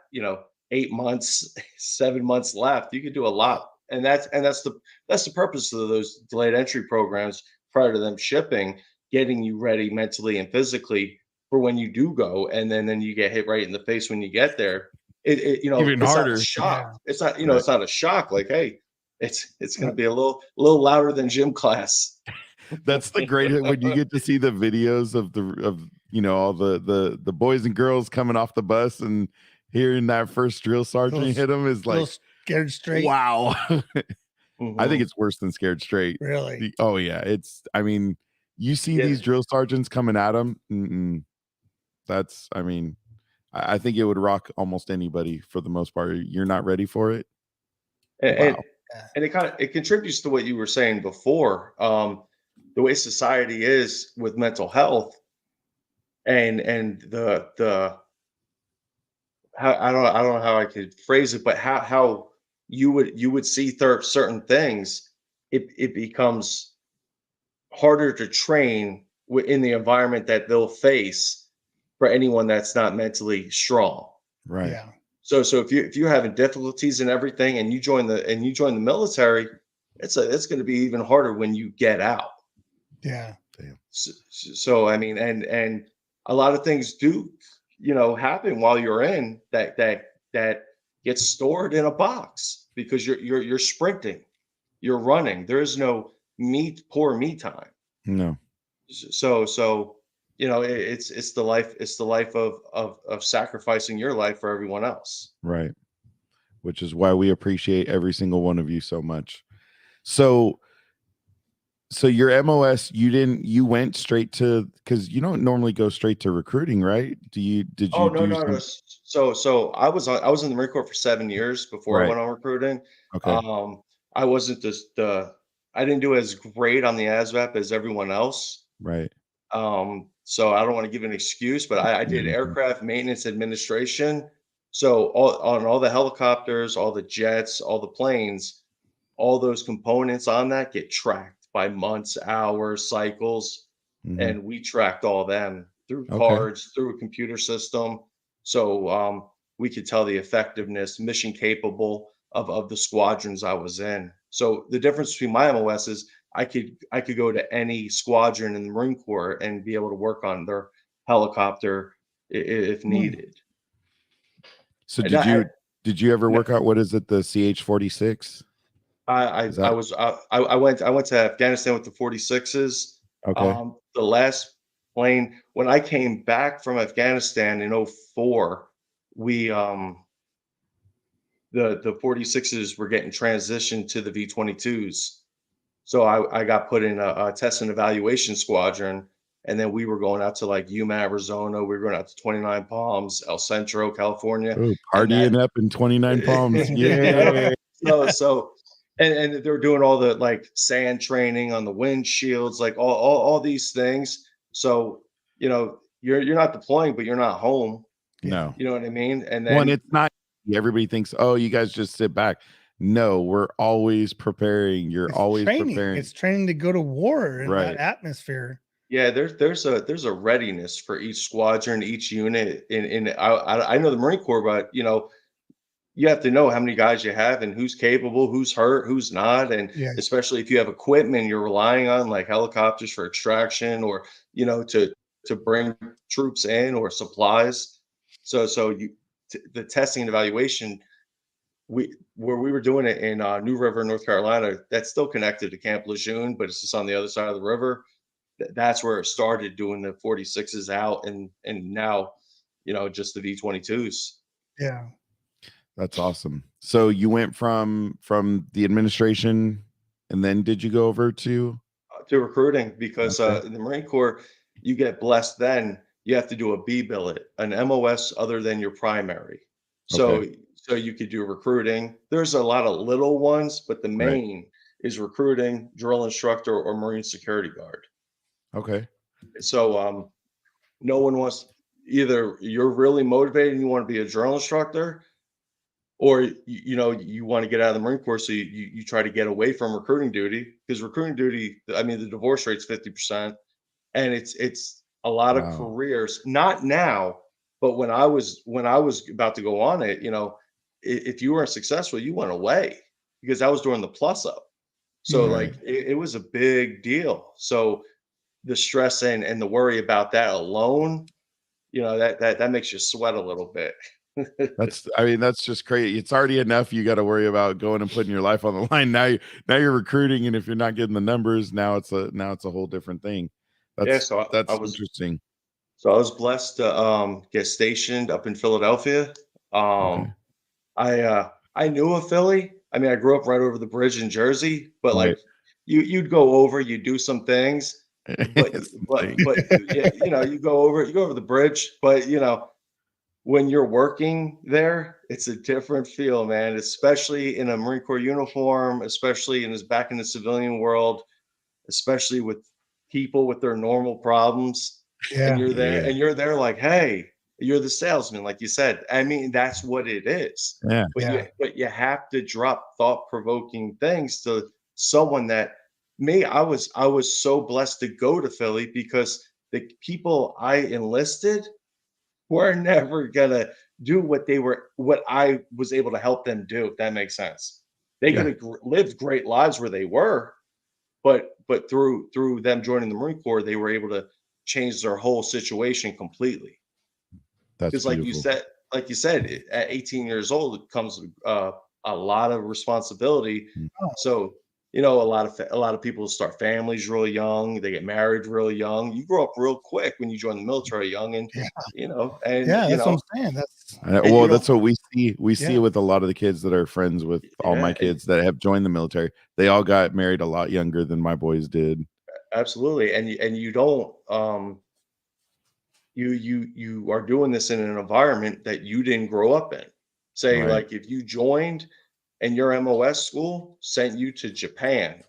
8 months, 7 months left. You could do a lot, and that's the purpose of those delayed entry programs prior to them shipping, getting you ready mentally and physically for when you do go, and then you get hit right in the face when you get there. Even harder. Not a shock. It's not it's not a shock. Like, hey, it's going to be a little louder than gym class. That's the greatest when you get to see the videos of all the boys and girls coming off the bus and hearing that first drill sergeant hit him is like scared straight. Wow. I think it's worse than scared straight. Really? Oh yeah. You see these drill sergeants coming at them. I think it would rock almost anybody for the most part. You're not ready for it. And it contributes to what you were saying before. The way society is with mental health and the I don't know how I could phrase it, but how you would see certain things, it becomes harder to train in the environment that they'll face for anyone that's not mentally strong. Right. Yeah. So if you're having difficulties and everything, and you join the military, it's going to be even harder when you get out. Yeah. So I mean, and a lot of things do happen while you're in that gets stored in a box because you're sprinting, you're running. There is no poor me time. No. So it's the life of sacrificing your life for everyone else. Right. Which is why we appreciate every single one of you so much. So So your MOS, you went straight to, because you don't normally go straight to recruiting, right? Did Oh, you no, do no, no. some? So I was in the Marine Corps for 7 years before I Right. went on recruiting. Okay. I wasn't I didn't do as great on the ASVAB as everyone else. Right. So I don't want to give an excuse, but I did aircraft maintenance administration. So on all the helicopters, all the jets, all the planes, all those components on that get tracked by months, hours, cycles, Mm-hmm. and we tracked all them through Okay. cards, through a computer system. So we could tell the effectiveness, mission capable of the squadrons I was in. So the difference between my MOS is I could go to any squadron in the Marine Corps and be able to work on their helicopter if needed. So And did you ever work out, what is it, the CH-46? Is that I went to Afghanistan with the 46s. okay? The last plane when I came back from Afghanistan in '04, we the 46s were getting transitioned to the V-22s. So I got put in a test and evaluation squadron, and then we were going out to like Yuma, Arizona. We were going out to 29 Palms, El Centro, California, Oh, and partying up in 29 Palms. yeah. Yeah. So and they're doing all the like sand training on the windshields, like all these things. So you're not deploying, but you're not home. No. You know what I mean? And One, then it's not, everybody thinks, oh, you guys just sit back. No, we're always preparing. You're always preparing. It's training to go to war in Right. that atmosphere. yeah, there's a readiness for each squadron, each unit. I know the Marine Corps, but you have to know how many guys you have and who's capable, who's hurt, who's not, and Yeah. especially if you have equipment you're relying on, like helicopters for extraction, or to bring troops in or supplies. So the testing and evaluation, where we were doing it in New River, North Carolina, that's still connected to Camp Lejeune, but it's just on the other side of the river. That's where it started, doing the 46s out, and now just the V-22s. Yeah. That's awesome. So you went from the administration, and then did you go over to Recruiting, because Okay. in the Marine Corps, you get blessed. Then you have to do a B billet, an MOS other than your primary. So Okay. so you could do recruiting. There's a lot of little ones, but the Right. main is recruiting, drill instructor, or Marine security guard. Okay. So no one wants, either you're really motivated and you want to be a drill instructor, or you want to get out of the Marine Corps, so you try to get away from recruiting duty, because recruiting duty, I mean, the divorce rate's 50%, and it's a lot of Wow. careers. Not now, but when I was about to go on it, if you weren't successful, you went away, because that was during the plus up. So Right. like it was a big deal. So the stress and the worry about that alone, that makes you sweat a little bit. That's just crazy. It's already enough you got to worry about going and putting your life on the line. Now you're recruiting, and if you're not getting the numbers, now it's a whole different thing. Yeah, That's interesting. so I was blessed to get stationed up in Philadelphia. Okay. Um, I knew of Philly. I mean, I grew up right over the bridge in Jersey, but Right. like you'd go over, you do some things, but It's but insane. but you go over the bridge, but when you're working there, it's a different feel, man, especially in a Marine Corps uniform, especially back in the civilian world, especially with people with their normal problems. And Yeah. Yeah. you're there like, hey, you're the salesman, like you said. I mean, that's what it is. Yeah. Yeah. But you have to drop thought-provoking things to someone that me, I was so blessed to go to Philly, because the people I enlisted were never gonna do what I was able to help them do, if that makes sense. They Yeah. could have lived great lives where they were, but through them joining the Marine Corps, they were able to change their whole situation completely. That's Because beautiful. like you said, at 18 years old, it comes a lot of responsibility. Mm. Oh. So you know, a lot of people start families real young. They get married real young. You grow up real quick when you join the military young, and Yeah. you know, and Yeah, you that's what know, I'm saying. That's Well, that's what we see. We see Yeah. it with a lot of the kids that are friends with all my kids that have joined the military. They all got married a lot younger than my boys did. absolutely. And you don't you are doing this in an environment that you didn't grow up in. Say, Right. like, if you joined and your MOS school sent you to Japan,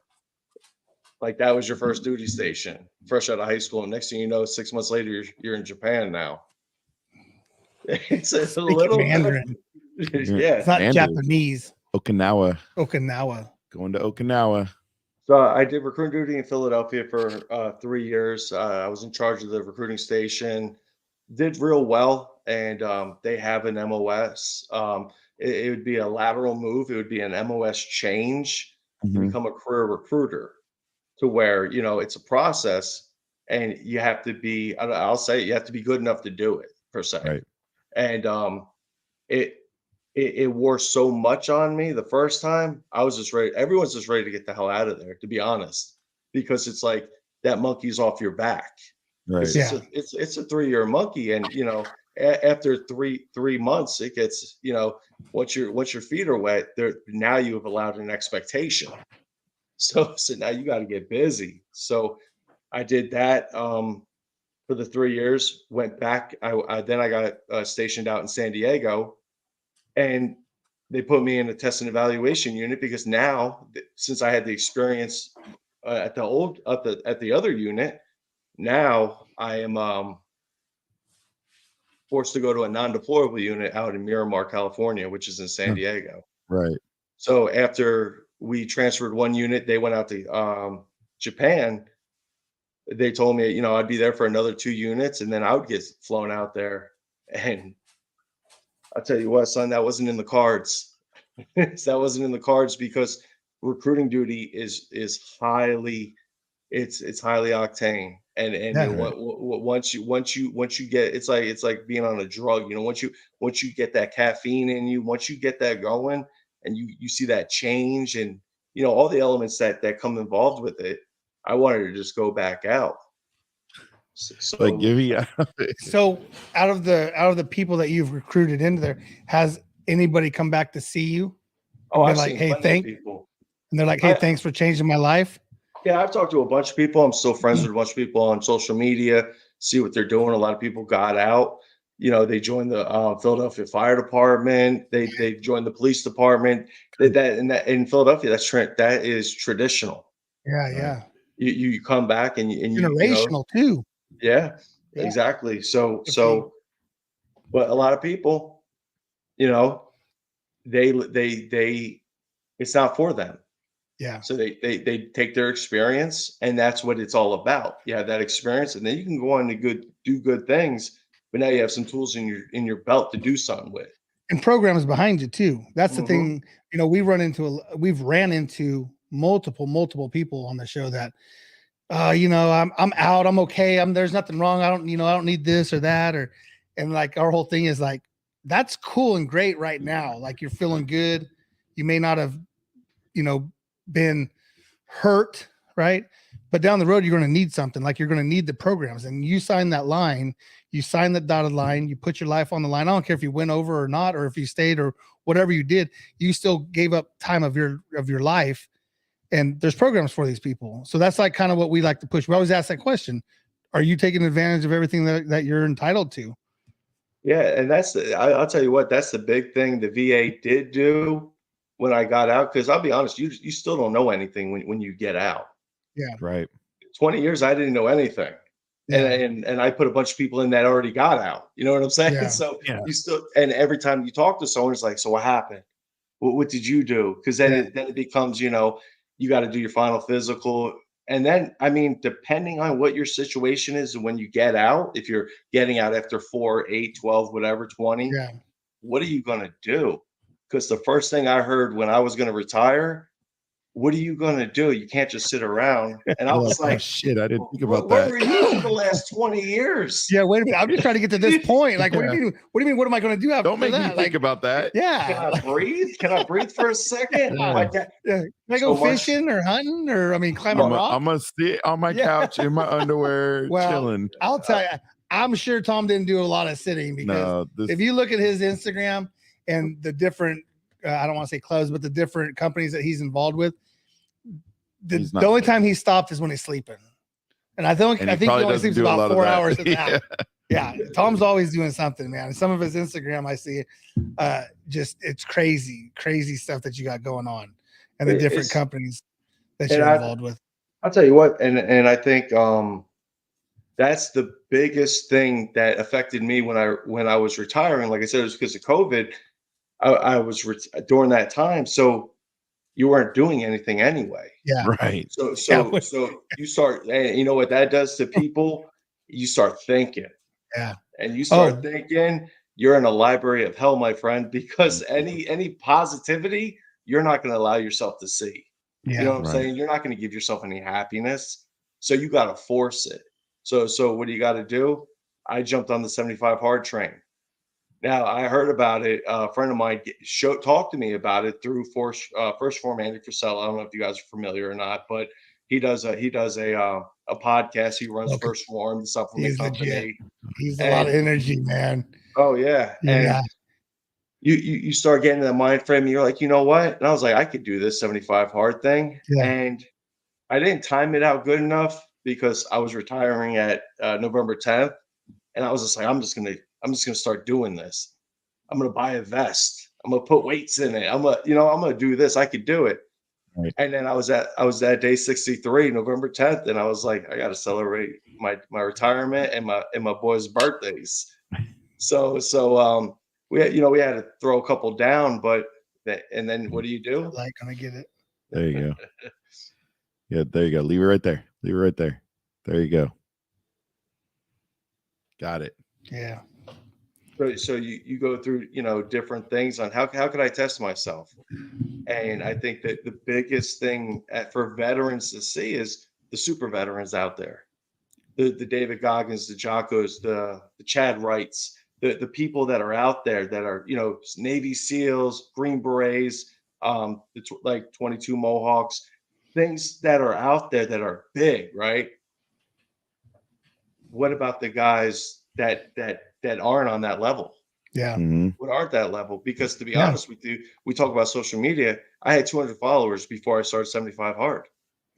like that was your first duty station, fresh out of high school, and next thing you know, 6 months later, you're in Japan now. It's a speaking little Mandarin. yeah. It's not Mandarin. Japanese. Okinawa. Going to Okinawa. So I did recruiting duty in Philadelphia for 3 years. I was in charge of the recruiting station. Did real well, and they have an MOS. It would be a lateral move. It would be an MOS change to Mhm. become a career recruiter, to where, you know, it's a process, and you have to be. I'll say you have to be good enough to do it, per se. Right. And it it wore so much on me the first time. I was just ready. Everyone's just ready to get the hell out of there, to be honest, because it's like that monkey's off your back. Right. Because it's a 3-year monkey, and you know, after three months, it gets, you know, once your feet are wet, there now you have allowed an expectation. So now you got to get busy. So I did that for the 3 years. Went back. I then I got stationed out in San Diego, and they put me in a test and evaluation unit because now, since I had the experience at the old at the other unit, now I am forced to go to a non-deployable unit out in Miramar, California, which is in San Huh. Diego. Right. So after we transferred one unit, they went out to Japan. They told me, you know, I'd be there for another 2 units, and then I would get flown out there. And I'll tell you what, son, that wasn't in the cards. That wasn't in the cards because recruiting duty is highly it's highly octane, and you Yeah. know, once you get, it's like being on a drug. You know, once you get that caffeine in you, once you get that going, and you see that change, and you know all the elements that come involved with it. I wanted to just go back out. So Like give me So out of the people that you've recruited into there, has anybody come back to see you and been I've like, seen hey, plenty of people. and they're like, hey, thanks for changing my life? Yeah, I've talked to a bunch of people. I'm still friends with a bunch of people on social media, see what they're doing. A lot of people got out. You know, they joined the Philadelphia Fire Department. They joined the police department. That in Philadelphia, that is traditional. Yeah. You come back and you know, Generational too. yeah, Yeah. exactly. So Good for you. but a lot of people, you know, they it's not for them. Yeah. So they take their experience, and that's what it's all about. You have that experience, and then you can go on to do good things. But now you have some tools in your belt to do something with. And programs behind you too. That's the Mhm. thing. You know, we've ran into multiple people on the show that you know, I'm out, I'm okay, there's nothing wrong. I don't need this or that, and like our whole thing is like, that's cool and great right now. Like you're feeling good. You may not have, you know, been hurt, right? But down the road, you're going to need something. Like you're going to need the programs, and you sign that line, you sign the dotted line, you put your life on the line. I don't care if you went over or not, or if you stayed or whatever you did, you still gave up time of your life. And there's programs for these people. So that's like kind of what we like to push. We always ask that question. Are you taking advantage of everything that you're entitled to? Yeah, and I'll tell you what, that's the big thing the VA did do when I got out. Because I'll be honest, you still don't know anything when you get out. Yeah. right. 20 years, I didn't know anything. Yeah. And I put a bunch of people in that already got out. You know what I'm saying? Yeah. So Yeah. you still, and every time you talk to someone, it's like, so what happened? What did you do? Because then it becomes, you know, you got to do your final physical. And then, I mean, depending on what your situation is when you get out, if you're getting out after 4, 8, 12, whatever, 20, Yeah. what are you going to do? Because the first thing I heard when I was going to retire what are you going to do? You can't just sit around. And I was Oh, like, shit, I didn't think about where that. were you for the last 20 years? Yeah, wait a minute. I'm just trying to get to this point. Like, what do you mean? What do you mean? What am I going to do after Don't make that? me think about that. Can Yeah. I breathe? Can I breathe for a second? Yeah. My dad, Yeah. Can I go So much- fishing or hunting or, I mean, climb a rock? I'm gonna sit on my Yeah. couch in my underwear, Well, chilling. I'll tell you, I'm sure Tom didn't do a lot of sitting because if you look at his Instagram and the different, I don't want to say clubs, but the different companies that he's involved with, the only time he stopped is when he's sleeping. And I think he only sleeps about 4 hours at that. Yeah. Tom's always doing something, man. Some of his Instagram I see, just it's crazy stuff that you got going on and the different companies that you're involved with. I'll tell you what, and I think that's the biggest thing that affected me when I was retiring. Like I said, it was because of COVID. I was during that time, so you weren't doing anything anyway. Yeah. Right. So you start, and you know what that does to people? You start thinking. Yeah. And you start thinking you're in a library of hell, my friend, because any positivity, you're not going to allow yourself to see. Yeah. You know what I'm saying? You're not going to give yourself any happiness. So you got to force it. So what do you got to do? I jumped on the 75 hard train. Now I heard about it. A friend of mine talked to me about it through First Form Andy Frisella. I don't know if you guys are familiar or not, but he does a podcast. He runs First Form, the supplement company. He's a lot of energy, man. Oh yeah. Yeah. And you start getting in the mind frame. And you're like, you know what? And I was like, I could do this 75 hard thing. Yeah. And I didn't time it out good enough because I was retiring at November 10th, and I was just like, I'm just gonna start doing this. I'm gonna buy a vest. I'm gonna put weights in it. I'm gonna do this. I could do it. Right. And then I was at day 63, November 10th, and I was like, I got to celebrate my retirement and my boys' birthdays. So we had to throw a couple down, and then what do you do? Like, gonna get it. There you go. Yeah, there you go. Leave it right there. Leave it right there. There you go. Got it. Yeah. So you go through, different things on how could I test myself? And I think that the biggest thing for veterans to see is the super veterans out there, the David Goggins, the Jockos, the Chad Wrights, the people that are out there that are, Navy SEALs, Green Berets, like 22 Mohawks, things that are out there that are big, right? What about the guys that aren't on that level? Yeah. Mm-hmm. What aren't that level? Because to be honest with you, we talk about social media. I had 200 followers before I started 75 hard.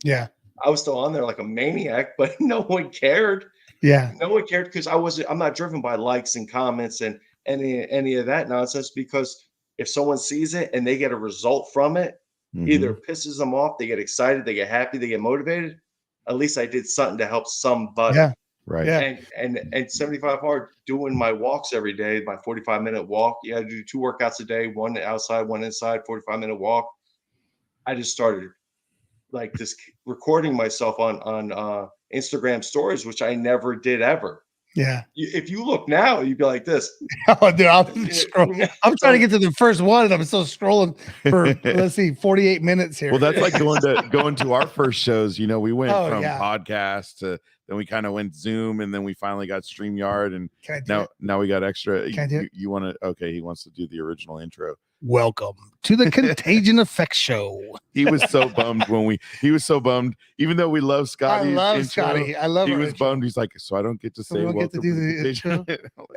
Yeah. I was still on there like a maniac, but no one cared. Yeah. No one cared because I'm not driven by likes and comments and any of that nonsense, because if someone sees it and they get a result from it, either pisses them off, they get excited, they get happy, they get motivated. At least I did something to help somebody. Yeah. Right. Yeah. And 75 hard, doing my walks every day, my 45-minute walk. You had to do 2 workouts a day, one outside, one inside, 45-minute walk. I just started like this recording myself on Instagram stories, which I never did ever. Yeah. If you look now, you'd be like this. Oh, dude, I'm trying to get to the first one, and I'm still scrolling for let's see, 48 minutes here. Well, that's like going to our first shows. We went from yeah. podcast to then we kind of went Zoom, and then we finally got StreamYard, and Can I do it? now we got extra. Can I do it? You want to? Okay, he wants to do the original intro. Welcome to the Contagion Effect Show. He was so bummed he was so bummed, even though we love Scotty. I love Scotty. I love. He was bummed. He's like, so I don't get to say welcome. Get to do the intro.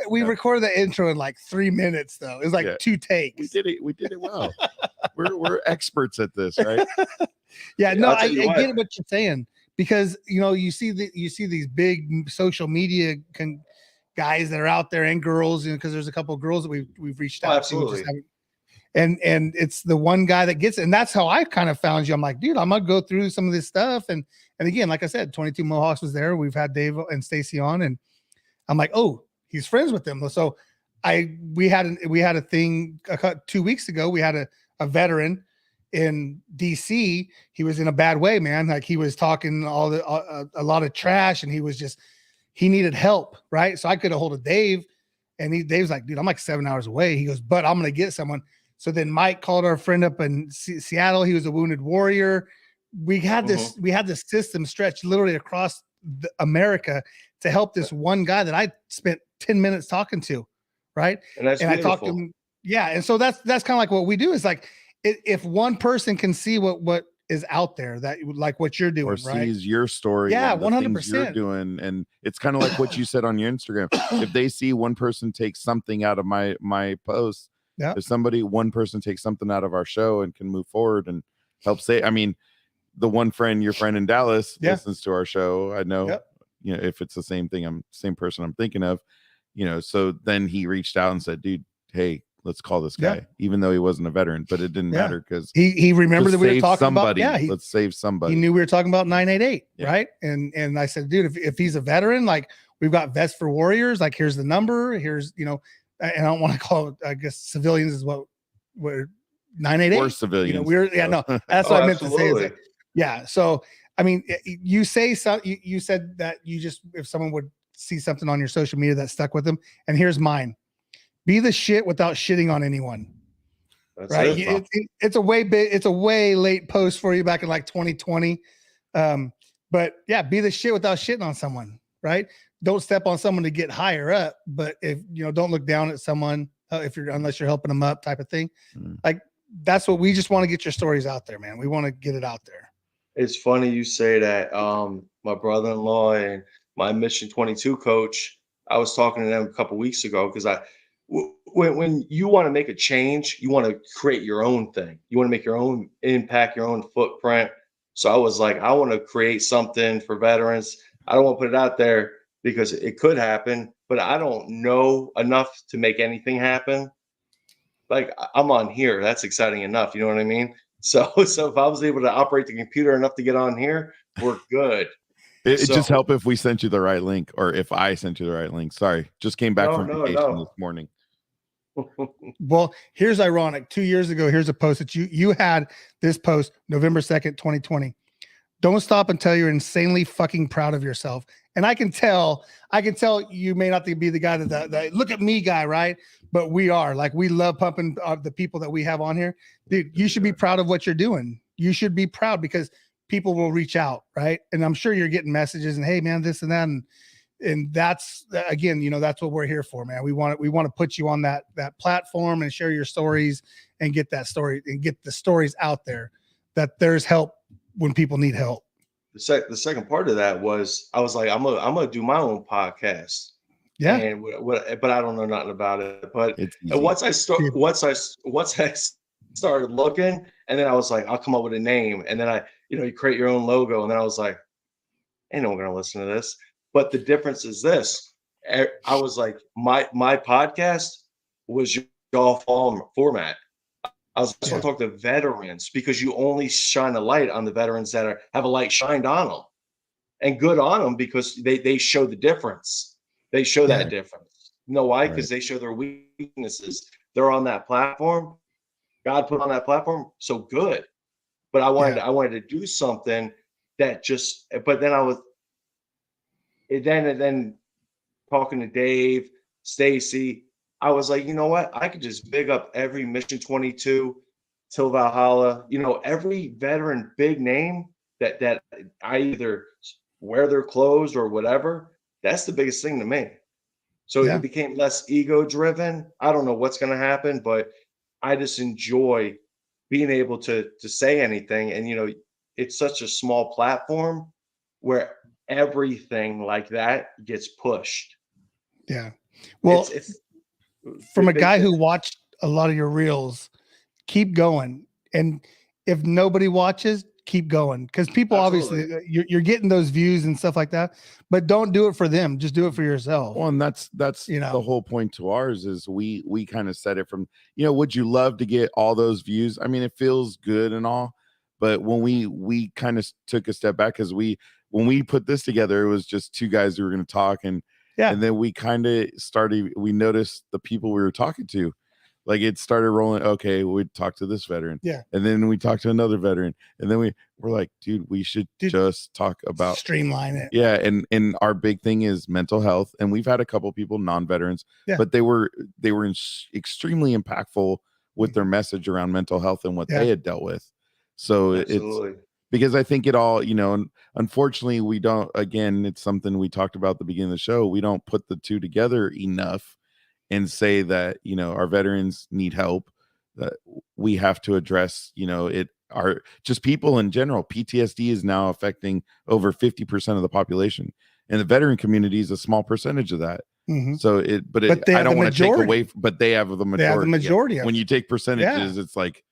We recorded the intro in like 3 minutes, though. It was like 2 takes. We did it well. we're experts at this, right? Yeah, no, I get what you're saying, because you see these big social media guys that are out there, and girls, because there's a couple of girls that we've reached out absolutely. to. And it's the one guy that gets it. And that's how I kind of found you. I'm like, dude, I'm gonna go through some of this stuff. And again, like I said, 22 Mohawks was there. We've had Dave and Stacy on, and I'm like, oh, he's friends with them. So we had a thing 2 weeks ago. We had a veteran in DC. He was in a bad way, man. Like, he was talking a lot of trash, and he needed help, right? So I could have hold of Dave, and Dave's like, dude, I'm like 7 hours away. He goes, but I'm gonna get someone. So then Mike called our friend up in Seattle. He was a wounded warrior. We had this system stretched literally across America to help this one guy that I spent 10 minutes talking to. Right. And that's beautiful. beautiful. I talked to him. Yeah. And so that's kind of like what we do is like, if one person can see what is out there, that like what you're doing, or right? sees your story, yeah, 100% you're doing, and it's kind of like what you said on your Instagram. If they see one person take something out of my post, if one person takes something out of our show and can move forward and help say, I mean, the one friend, your friend in Dallas, listens to our show. I know, you know, if it's the same person I'm thinking of, you know. So then he reached out and said, dude, hey, let's call this guy, even though he wasn't a veteran, but it didn't matter because he remembered that we were talking about. Let's save somebody. He knew we were talking about 988, right? And I said, dude, if he's a veteran, like we've got Vets for Warriors, like here's the number, here's, you know, and I don't want to call it, I guess civilians is what 988 or civilians. You know, that's what I meant to say. Is that, so I mean, you say so. You said that you just, if someone would see something on your social media that stuck with them, and here's mine. Be the shit without shitting on anyone. That's right. It's a way late post for you back in like 2020. But yeah, be the shit without shitting on someone, right? Don't step on someone to get higher up, but if you know, don't look down at someone unless you're helping them up type of thing. Like that's what we just want to get your stories out there, man. We want to get it out there. It's funny you say that. My brother-in-law and my Mission 22 coach, I was talking to them a couple weeks ago because when you want to make a change, you want to create your own thing. You want to make your own impact, your own footprint. So I was like, I want to create something for veterans. I don't want to put it out there because it could happen, but I don't know enough to make anything happen. Like I'm on here. That's exciting enough. You know what I mean? So if I was able to operate the computer enough to get on here, we're good. It just helped if we sent you the right link, or if I sent you the right link. Sorry, just came back from vacation this morning. Well, here's ironic. 2 years ago, here's a post that you had this post November 2nd, 2020. Don't stop until you're insanely fucking proud of yourself. And I can tell you may not be the guy that look at me guy, right? But we are. Like, we love pumping the people that we have on here. Dude, you should be proud of what you're doing. You should be proud because people will reach out, right? And I'm sure you're getting messages and, hey man, this and that. And that's, again, you know, that's what we're here for, man. We want to put you on that platform and share your stories and get that story and get the stories out there that there's help when people need help. The second part of that was, I was like, I'm gonna do my own podcast. Yeah. And but I don't know nothing about it. But once I started looking, and then I was like, I'll come up with a name. And then you create your own logo. And then I was like, ain't no one gonna listen to this. But the difference is this. I was like, my podcast was your format. I was going to talk to veterans because you only shine a light on the veterans that have a light shined on them, and good on them because they show the difference. They show that difference. You know why? Because they show their weaknesses. They're on that platform. God put on that platform. So good. But I wanted to do something that just, but then then talking to Dave, Stacy, I was like, you know what? I could just big up every Mission 22 till Valhalla, every veteran big name that I either wear their clothes or whatever. That's the biggest thing to me. So it became less ego driven. I don't know what's going to happen, but I just enjoy being able to say anything. And, it's such a small platform where everything like that gets pushed. Yeah. Well, it's from a guy who watched a lot of your reels, keep going. And if nobody watches, keep going. Because people obviously you're getting those views and stuff like that, but don't do it for them. Just do it for yourself. Well, and that's the whole point to ours is we kind of said it from, would you love to get all those views? I mean, it feels good and all, but when we kind of took a step back, because when we put this together, it was just two guys who were going to talk, and then we kind of we noticed the people we were talking to, like it started rolling. Okay, we'd talk to this veteran. Yeah. And then we talked to another veteran. And then we're like, dude, we should just talk about streamline it. Yeah. And our big thing is mental health. And we've had a couple people, non-veterans, but they were extremely impactful with their message around mental health and what they had dealt with. So Absolutely. it's because I think it all, you know, and unfortunately we don't, again, it's something we talked about at the beginning of the show. We don't put the two together enough and say that, you know, our veterans need help, that we have to address, you know, it are just people in general. PTSD is now affecting over 50% of the population, and the veteran community is a small percentage of that. So I don't want to take away, but they have the majority. They have the majority of when you take percentages, it's like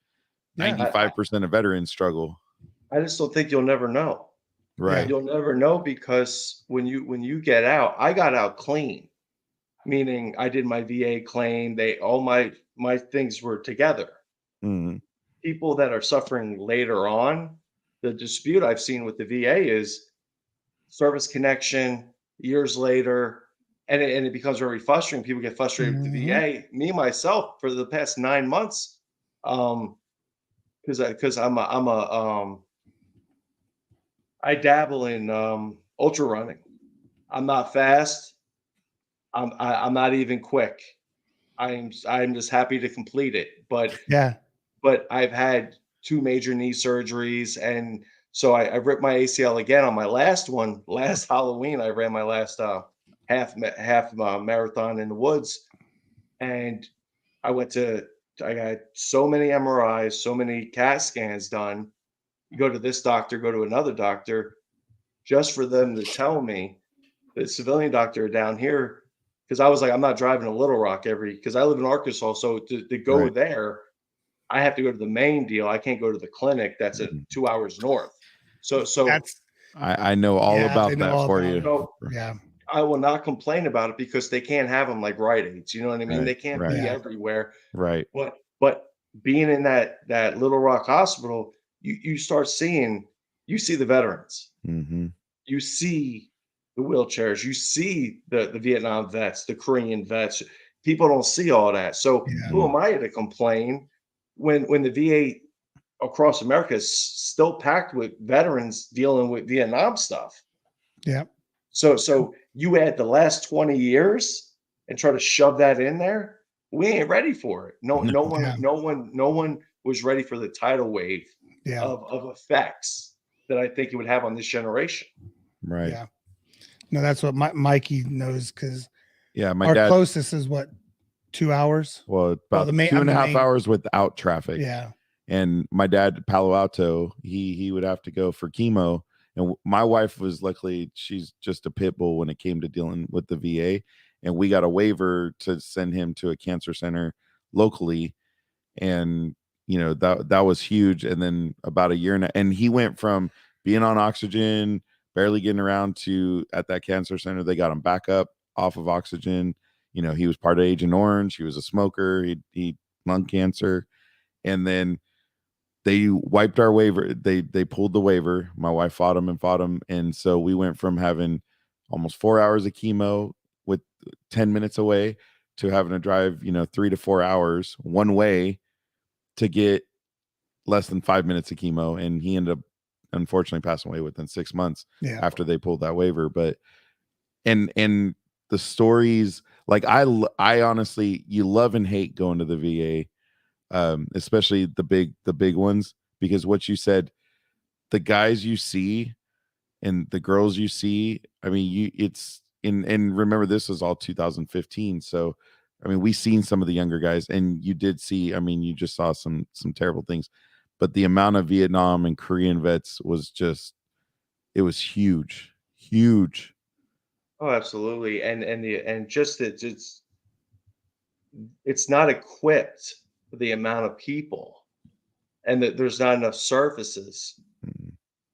95% of veterans struggle. I just don't think you'll never know. Right. You'll never know, because when you get out, I got out clean, meaning I did my VA claim. All my things were together. People that are suffering later on, the dispute I've seen with the VA is service connection years later. And it becomes very frustrating. People get frustrated with the VA. Me, myself, for the past 9 months, because I dabble in ultra running. I'm not fast. I'm not even quick. I'm just happy to complete it. But I've had 2 major knee surgeries, and so I ripped my ACL again on my last one. Last Halloween, I ran my last half marathon in the woods, and I got so many MRIs, so many CAT scans done. You go to this doctor, go to another doctor, just for them to tell me, the civilian doctor down here, because I was like, I'm not driving to Little Rock because I live in Arkansas, so to go there, I have to go to the main deal. I can't go to the clinic that's at 2 hours north. So that's I know all about that for you. So, I will not complain about it, because they can't have them like Rite Aids. You know what I mean? They can't be everywhere. Right. But being in that Little Rock hospital, you start seeing, you see the veterans. You see the wheelchairs. You see the Vietnam vets, the Korean vets. People don't see all that. So who am I to complain when the VA across America is still packed with veterans dealing with Vietnam stuff? So you add the last 20 years and try to shove that in there, we ain't ready for it. No one was ready for the tidal wave of effects that I think it would have on this generation. Right. No, that's what Mikey knows, because my our dad, closest is what, 2 hours? Well, about 2.5 hours without traffic. And my dad, Palo Alto, he would have to go for chemo. And my wife was, luckily, she's just a pit bull when it came to dealing with the VA. And we got a waiver to send him to a cancer center locally. And, you know, that was huge. And then about a year and he went from being on oxygen, barely getting around, to at that cancer center, they got him back up off of oxygen. You know, he was part of Agent Orange. He was a smoker. He lung cancer. And then they wiped our waiver. They pulled the waiver. My wife fought him. And so we went from having almost 4 hours of chemo with 10 minutes away to having to drive, 3 to 4 hours one way to get less than 5 minutes of chemo. And he ended up, unfortunately, passing away within 6 months after they pulled that waiver. But, and the stories, like I honestly, you love and hate going to the VA. Especially the big ones, because what you said, the guys you see and the girls you see, I mean, and remember, this was all 2015. So, I mean, we seen some of the younger guys, and you did see, I mean, you just saw some terrible things, but the amount of Vietnam and Korean vets was just, it was huge. Oh, absolutely. And just it's not equipped for the amount of people, and that there's not enough services.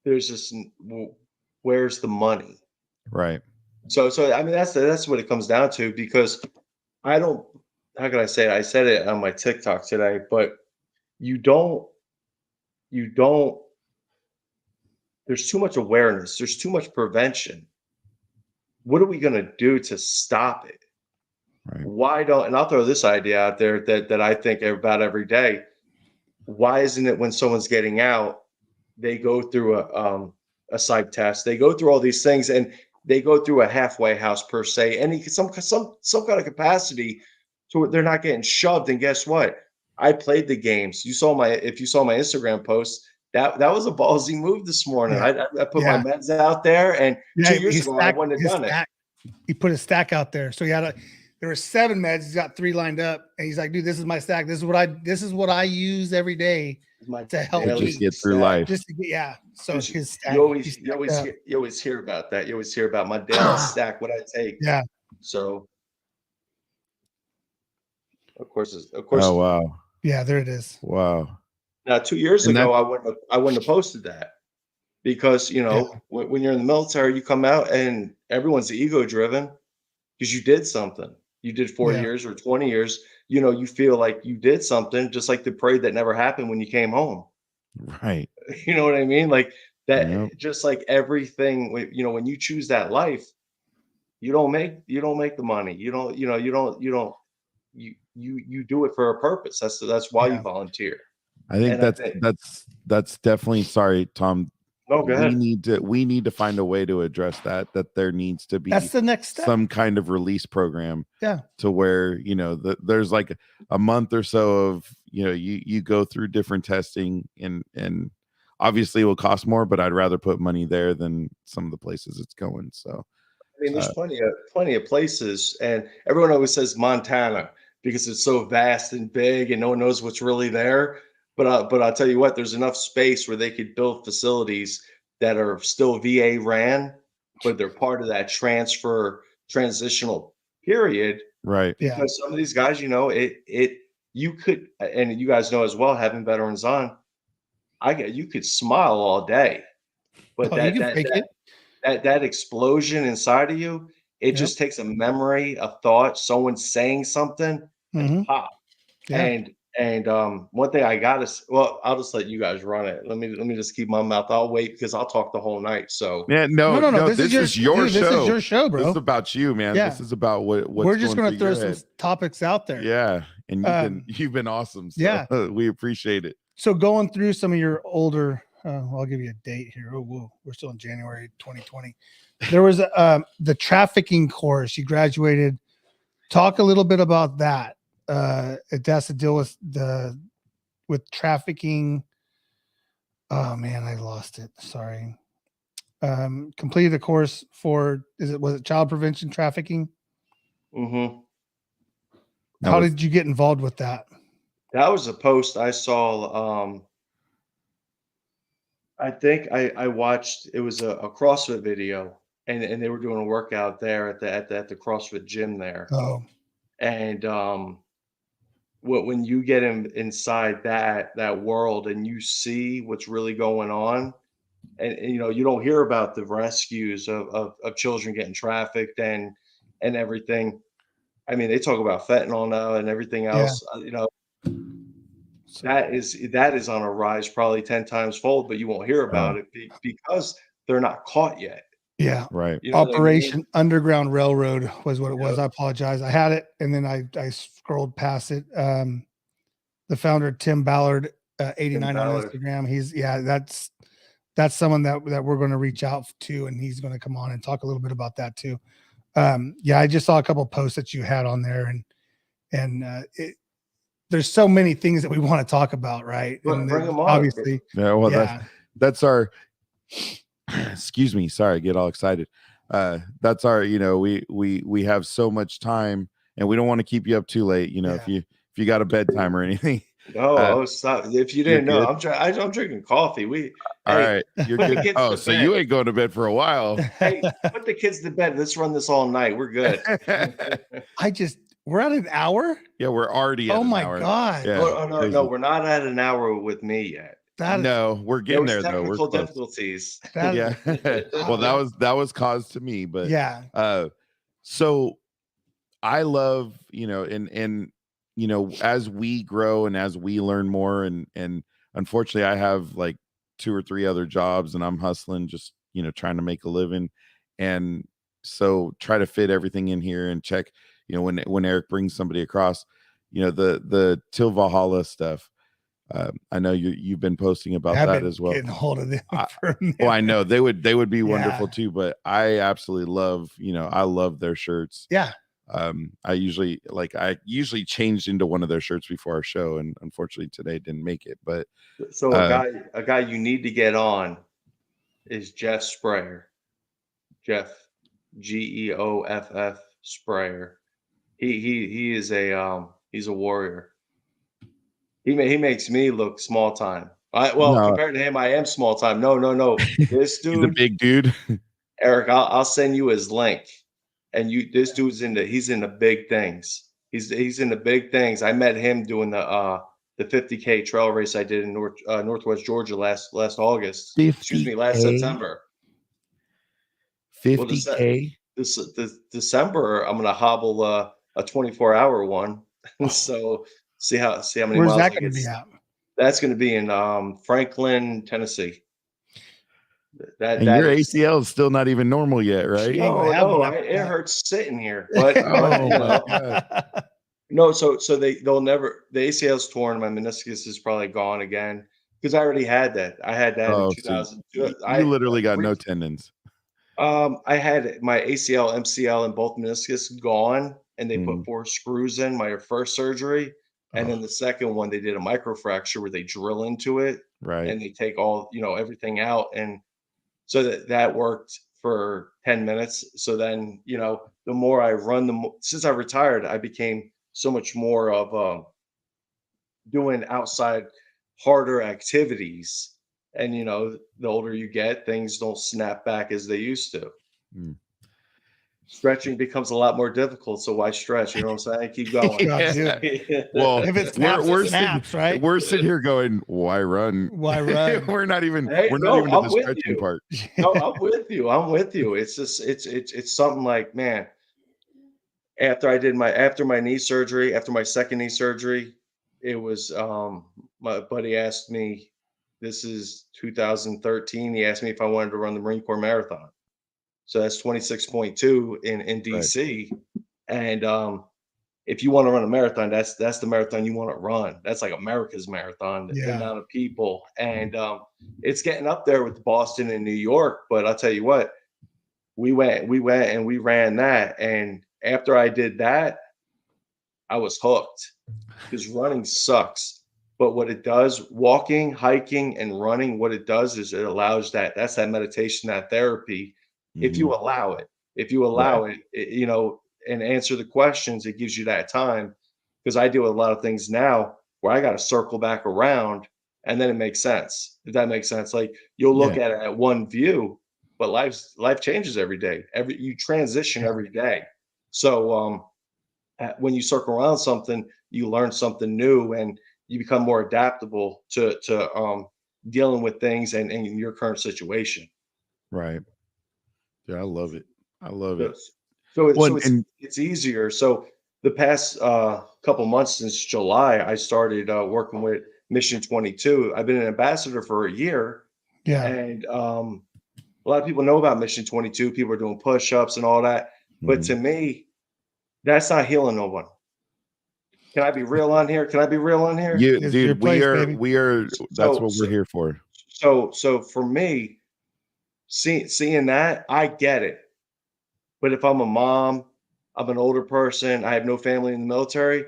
There's just, where's the money? Right. So I mean, that's what it comes down to, because how can I say it? I said it on my TikTok today, but you don't, there's too much awareness. There's too much prevention. What are we going to do to stop it? Right. Why don't, and I'll throw this idea out there that I think about every day. Why isn't it when someone's getting out, they go through a psych test, they go through all these things, and they go through a halfway house per se, some kind of capacity, so they're not getting shoved. And guess what? I played the games. If you saw my Instagram post, that was a ballsy move this morning. Yeah. I put my meds out there, and 2 years ago I wouldn't have his done it. He put a stack out there. So there were 7 meds. He's got 3 lined up, and he's like, dude, this is my stack. This is what I use every day to help just get through life. So his stack. You always hear about that. You always hear about my daily stack, what I take. Yeah. So of course. Oh wow. Yeah, there it is. Wow. Now 2 years ago, I wouldn't have posted that, because when you're in the military, you come out and everyone's ego driven because you did something. You did 40 years or 20 years. You feel like you did something, just like the parade that never happened when you came home. Right. You know what I mean? Like that. Just like everything. When you choose that life, you don't make the money. You do it for a purpose. That's why you volunteer. I think that's definitely, sorry, Tom. No, go ahead. We need to find a way to address that there needs to be, that's the next step, some kind of release program. Yeah. To where, there's like a month or so of, you go through different testing, and obviously it will cost more, but I'd rather put money there than some of the places it's going. So I mean, there's plenty of places, and everyone always says Montana because it's so vast and big and no one knows what's really there. But I'll tell you what, there's enough space where they could build facilities that are still VA ran, but they're part of that transitional period. Right. Because some of these guys, you could, and you guys know as well, having veterans on, you could smile all day, but that explosion inside of you, it just takes a memory, a thought, someone saying something, and pop. Yeah. And one thing I'll just let you guys run it. Let me just keep my mouth. I'll wait because I'll talk the whole night. So no. This is your show. This is your show, bro. This is about you, man. Yeah. This is about what we're just going to throw some topics out there. Yeah, and you've been awesome. So we appreciate it. So going through some of your older, I'll give you a date here. Oh, whoa, we're still in January 2020. There was the trafficking course. You graduated. Talk a little bit about that. It has to deal with trafficking. Oh man, I lost it. Sorry. Completed a course for, was it child prevention trafficking? Mm-hmm. How did you get involved with that? That was a post I saw. I think I watched, it was a CrossFit video, and they were doing a workout there at the CrossFit gym there. Oh. And when you get inside that world and you see what's really going on, and you don't hear about the rescues of children getting trafficked and everything. I mean, they talk about fentanyl now and everything else. That is on a rise, probably 10 times fold, but you won't hear about it because they're not caught yet. Yeah. Right. Operation Underground Railroad was what it was. I apologize. I had it and then I scrolled past it. The founder, Tim Ballard, 89 on Instagram. That's someone that we're going to reach out to, and he's going to come on and talk a little bit about that too. I just saw a couple of posts that you had on there, and there's so many things that we want to talk about, right? Bring them on. Obviously. Yeah. Well, that's our. Excuse me. Sorry, I get all excited. That's our. We have so much time, and we don't want to keep you up too late. If you got a bedtime or anything. No, stop. If you didn't know, I'm drinking coffee. All right, you're good. Oh, so you ain't going to bed for a while. Hey, put the kids to bed. Let's run this all night. We're good. We're at an hour. Yeah, we're already at an hour. God. Yeah, no, we're not at an hour with me yet. No, we're getting there though. We're difficulties. Yeah. Well, that was caused to me, but yeah. So I love, and as we grow and as we learn more, and unfortunately I have like 2 or 3 other jobs and I'm hustling, just, trying to make a living. And so try to fit everything in here and check, when Eric brings somebody across, the Till Valhalla stuff. I know you've been posting about that as well. Getting hold of them well, I know they would be wonderful too, but I absolutely love, I love their shirts. Yeah. I usually changed into one of their shirts before our show, and unfortunately today didn't make it. But So a guy you need to get on is Jeff Sprayer. Jeff, Geoff Sprayer. He is he's a warrior. He makes me look small time. Compared to him, I am small time. No. This dude, he's a big dude. Eric, I'll send you his link. And this dude's he's in the big things. He's in the big things. I met him doing the 50K trail race I did in Northwest Georgia last August. 50K? Excuse me, last September. 50K. This December, I'm gonna hobble a 24-hour one. So see how many Where's miles that going to be at? That's going to be in Franklin, Tennessee. And your ACL is still not even normal yet, right? It hurts sitting here. But no, so they'll never. The ACL's torn. My meniscus is probably gone again because I already had that. I had that in 2000. So you literally got no tendons. I had my ACL, MCL, and both meniscus gone, and they put 4 screws in my first surgery, and then the second one they did a microfracture where they drill into it, right, and they take all everything out, and so that worked for 10 minutes. So then the more I run, since I retired, I became so much more of doing outside harder activities. And, the older you get, things don't snap back as they used to. Stretching becomes a lot more difficult. So why stretch? You know what I'm saying? Keep going. Well, if it snaps, it snaps, right? We're sitting here going, why run? Why run? we're not even to the stretching part. No, I'm with you. It's just, it's something like, man, after my knee surgery, after my second knee surgery, it was, my buddy asked me, this is 2013. He asked me if I wanted to run the Marine Corps Marathon. So that's 26.2 in DC. Right. And if you want to run a marathon, that's the marathon you want to run. That's like America's marathon, the amount of people. And it's getting up there with Boston and New York. But I'll tell you what, we went and we ran that. And after I did that, I was hooked because running sucks. But what it does, walking, hiking, and running, what it does is it allows that's that meditation, that therapy. If you allow it, and answer the questions, it gives you that time. Because I do a lot of things now where I got to circle back around and then it makes sense. If that makes sense, like you'll look at it at one view, but life changes every day. You transition every day. So when you circle around something, you learn something new and you become more adaptable to dealing with things and in your current situation. Right. Yeah, I love it. So it's easier. So the past couple months since July, I started working with Mission 22. I've been an ambassador for a year. Yeah. And a lot of people know about Mission 22. People are doing push-ups and all that. But to me, that's not healing no one. Can I be real on here? Dude, we are. That's what we're here for. So for me, seeing that, I get it. But if I'm a mom, I'm an older person, I have no family in the military,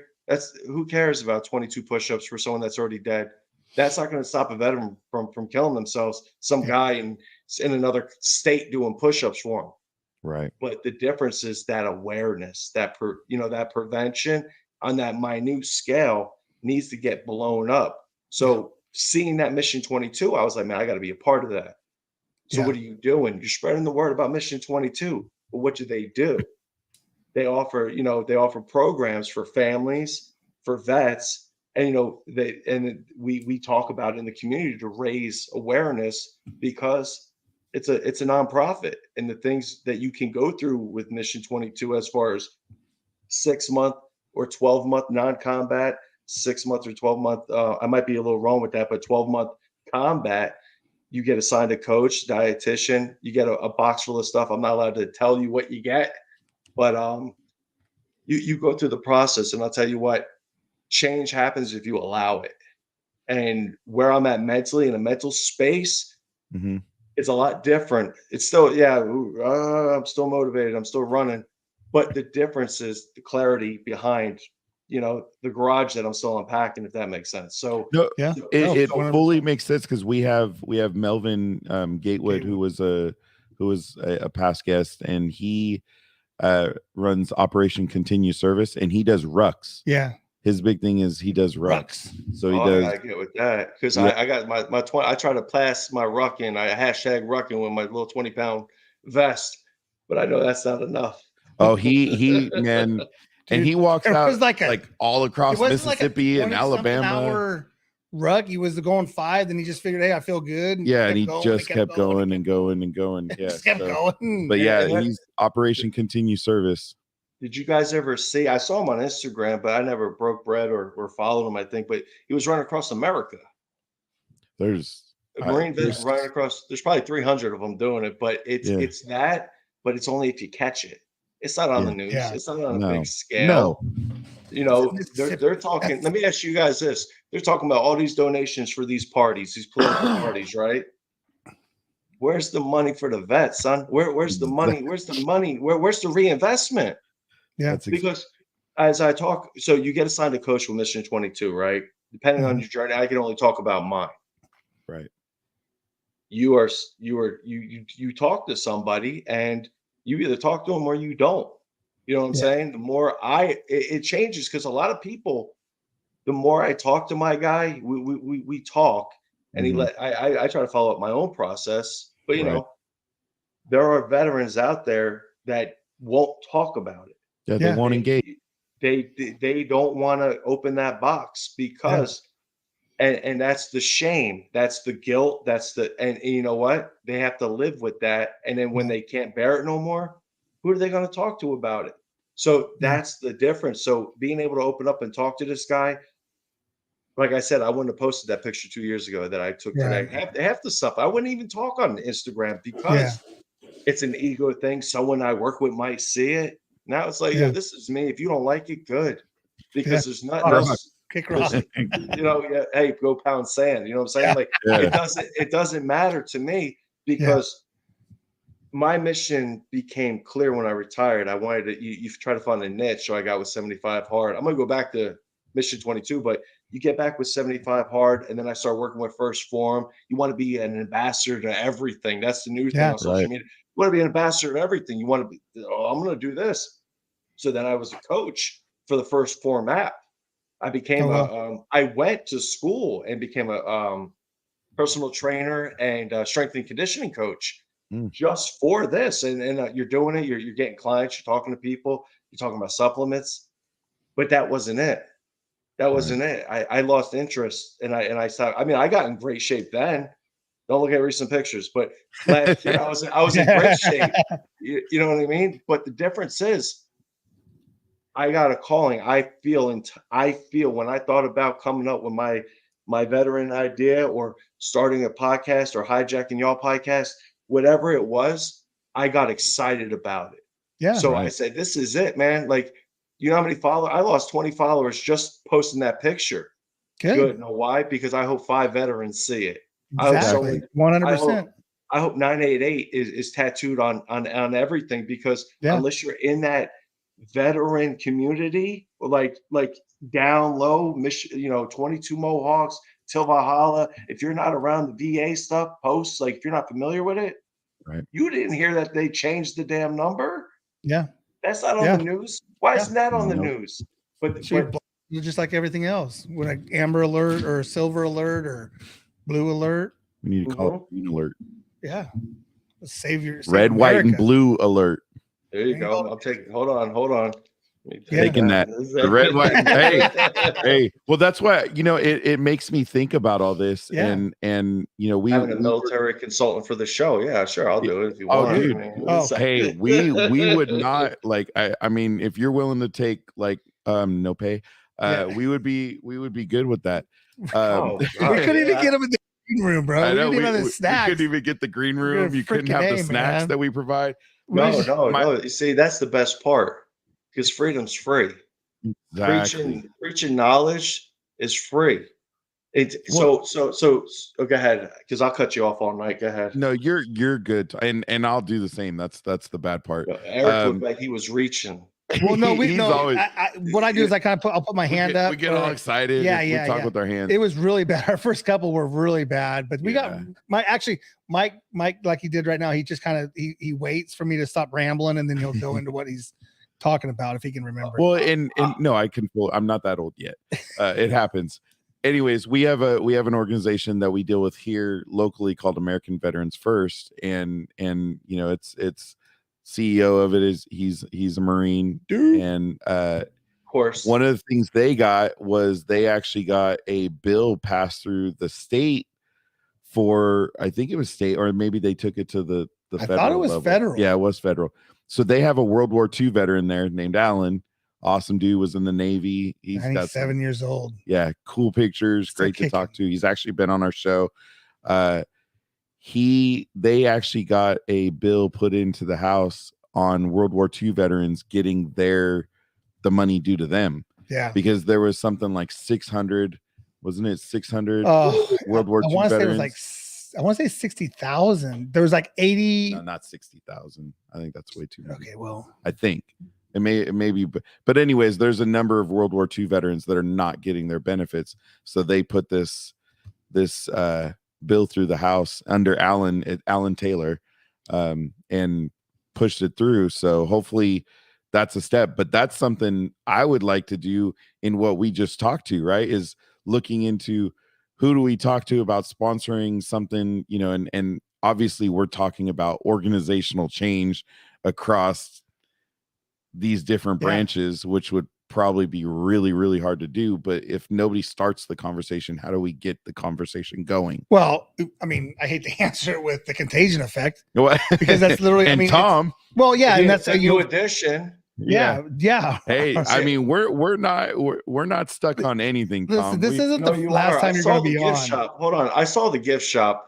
who cares about 22 push-ups for someone that's already dead? That's not going to stop a veteran from killing themselves. Some guy in another state doing push-ups for them. Right. But the difference is that awareness, that prevention on that minute scale needs to get blown up. So seeing that Mission 22, I was like, man, I got to be a part of that. So what are you doing? You're spreading the word about Mission 22. But what do? They offer programs for families, for vets, and we talk about it in the community to raise awareness because it's a nonprofit, and the things that you can go through with Mission 22 as far as 6-month or 12-month non-combat, 6-month or 12-month. I might be a little wrong with that, but 12-month combat. You get assigned a coach, dietitian, you get a box full of stuff. I'm not allowed to tell you what you get, but you go through the process, and I'll tell you what, change happens if you allow it. And where I'm at mentally, in a mental space, it's a lot different. It's still, I'm still motivated. I'm still running, But the difference is the clarity behind, the garage that I'm still unpacking, if that makes sense. So No, Yeah. it 100%. fully makes sense because we have Melvin Gatewood, who was a past guest, and he runs Operation Continue Service, and he does rucks. Yeah. His big thing is he does rucks. So he does. I get with that because Yeah. I got my 20. I try to pass my rucking. I hashtag rucking with my little 20-pound vest, but I know that's not enough. Oh, he man, and he walks it out was like all across it wasn't like a Mississippi and 20-something Alabama. hour ruck. He was going 5, then he just figured, hey, I feel good. Yeah, and he going, just kept going and going and going. Yeah, just kept going. But Yeah, yeah, he's Operation Continue Service. Did you guys ever see? I saw him on Instagram, but I never broke bread or followed him, I think. But he was running across America. There's A Marine vet running across. There's probably 300 of them doing it, but it's that. But it's only if you catch it. It's not on the news. Yeah. It's not on a big scale. No. They're talking. Let me ask you guys this: they're talking about all these donations for these parties, these political parties, right? Where's the money for the vets, son? Where's the money? Where's the money? Where's the reinvestment? Yeah, because as I talk, so you get assigned a coach with Mission 22, right? Depending on your journey, I can only talk about mine. Right. You talk to somebody and you either talk to them or you don't. You know what I'm saying? The more it changes because a lot of people, the more I talk to my guy, we talk and I try to follow up my own process, but there are veterans out there that won't talk about it. Yeah, they won't engage. They don't want to open that box because and that's the shame, that's the guilt, and you know what? They have to live with that. And then when they can't bear it no more, who are they going to talk to about it? So that's the difference. So being able to open up and talk to this guy, like I said, I wouldn't have posted that picture 2 years ago that I took today. Half the stuff I wouldn't even talk on Instagram because it's an ego thing. Someone I work with might see it. Now it's like, this is me. If you don't like it, good. Because there's nothing else. Kick rock. Hey, go pound sand. You know what I'm saying? It doesn't matter to me because my mission became clear when I retired. I wanted to you try to find a niche. So I got with 75 hard. I'm gonna go back to Mission 22, but you get back with 75 hard, and then I start working with First Form. You want to be an ambassador to everything. That's the new thing on social media. You want to be an ambassador to everything. You want to be, I'm going to do this. So then I was a coach for the First Form app. I became I went to school and became a personal trainer and strength and conditioning coach just for this. And you're doing it. You're getting clients. You're talking to people. You're talking about supplements. But that wasn't it. That wasn't it. I lost interest and I stopped. I mean, I got in great shape then. Don't look at recent pictures, but last year I was in great shape. You know what I mean? But the difference is I got a calling. I feel when I thought about coming up with my veteran idea or starting a podcast or hijacking y'all podcast, whatever it was, I got excited about it. Yeah. So I said, this is it, man. Like, you know how many followers? I lost 20 followers just posting that picture. Good. Know why? Because I hope 5 veterans see it. Exactly. 100%. I hope 988 is tattooed on everything because unless you're in that veteran community, like down low, 22 Mohawks, till Valhalla, if you're not around the VA stuff, posts, like if you're not familiar with it, you didn't hear that they changed the damn number. Yeah. That's not on the news. Why isn't that on the news? But you're just like everything else. With an amber alert or silver alert or blue alert. We need to call it green alert. Yeah. Save red, America. white, and blue alert. There you go. I'm taking. Hold on. Taking that. The red, white. Hey. Well, that's why it makes me think about all this, and we having a military consultant for the show. Yeah, sure, I'll do it if you want. Dude. Hey, we would not like. I mean, if you're willing to take no pay, we would be good with that. We couldn't even get him in the green room, bro. I know, we couldn't even get the green room. You couldn't have the snacks that we provide. No. You see, that's the best part. Because freedom's free. Exactly. Preaching knowledge is free. So go ahead, because I'll cut you off all night. Go ahead. No, you're good, and I'll do the same. That's the bad part. Eric looked like he was reaching. Well, no, always, what I do is I'll put my hand up. We get all excited. We talk with our hands. It was really bad. Our first couple were really bad, but we got Mike, like he did right now. He just kind of he waits for me to stop rambling, and then he'll go into what he's talking about if he can remember. Well, and no, I'm not that old yet. It happens. Anyways, we have an organization that we deal with here locally called American Veterans First, and it's CEO of it is he's a Marine, and of course, one of the things they got was they actually got a bill passed through the state for, I think it was state, or maybe they took it to the federal. I thought it was level. Federal. Yeah, it was federal. So they have a World War II veteran there named Alan. Awesome dude, was in the Navy. He's got 7 years old. Yeah, cool pictures, great to talk to. He's actually been on our show. They actually got a bill put into the House on World War II veterans getting the money due to them. Yeah, because there was something like 600, wasn't it 600 World War II veterans? I want to say 60,000. There was like 80. No, not 60,000. I think that's way too many. Okay, well, I think. It may be, but anyways, there's a number of World War II veterans that are not getting their benefits. So they put this bill through the House under Alan Taylor, and pushed it through. So hopefully that's a step. But that's something I would like to do in what we just talked to, right? Is looking into who do we talk to about sponsoring something, and obviously we're talking about organizational change across these different branches, which would probably be really, really hard to do. But if nobody starts the conversation, how do we get the conversation going? Well, I mean, I hate to answer it with the contagion effect, because that's literally, and Tom. Well, yeah, and that's a new addition. Yeah. Hey, I mean, we're not stuck on anything, Tom. Listen, this isn't the last time you're going to be on. Shop. Hold on, I saw the gift shop.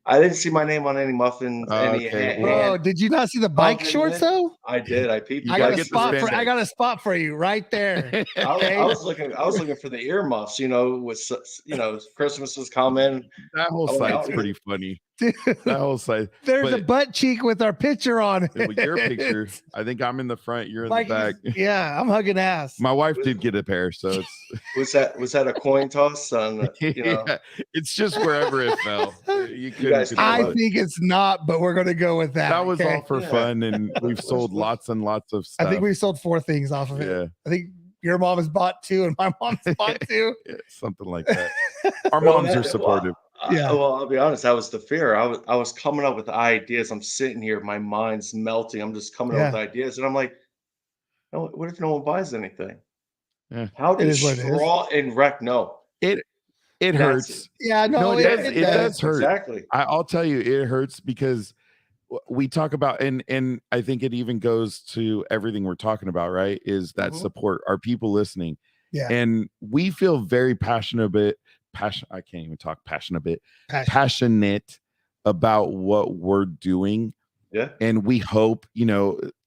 I didn't see my name on any muffins. Bro, did you not see the bike shorts though? I did. I peeped. I got a spot for you right there. I was looking for the earmuffs. With Christmas is coming. That whole site's pretty funny. Dude, that whole site. There's a butt cheek with our picture on it. With your picture. I think I'm in the front. You're in the back. Yeah, I'm hugging ass. My wife did get a pair, so it's. Was that a coin toss? Yeah, it's just wherever it fell. You couldn't. I think it's not, but we're gonna go with that. That was all for fun, and we've sold lots and lots of stuff. I think we sold 4 things off of it. Yeah. I think your mom has bought 2, and my mom has bought 2. Yeah, something like that. Our moms are supportive. Well, I'll be honest. That was the fear. I was coming up with ideas. I'm sitting here, my mind's melting. I'm just coming up with ideas, and I'm like, "No, what if no one buys anything? Yeah. How do straw and wreck? No, it hurts. Yeah, no, it does hurt. Exactly. I'll tell you, it hurts because we talk about, and I think it even goes to everything we're talking about, right? Is that support? Are people listening? Yeah, and we feel very passionate about what we're doing. Yeah. And we hope,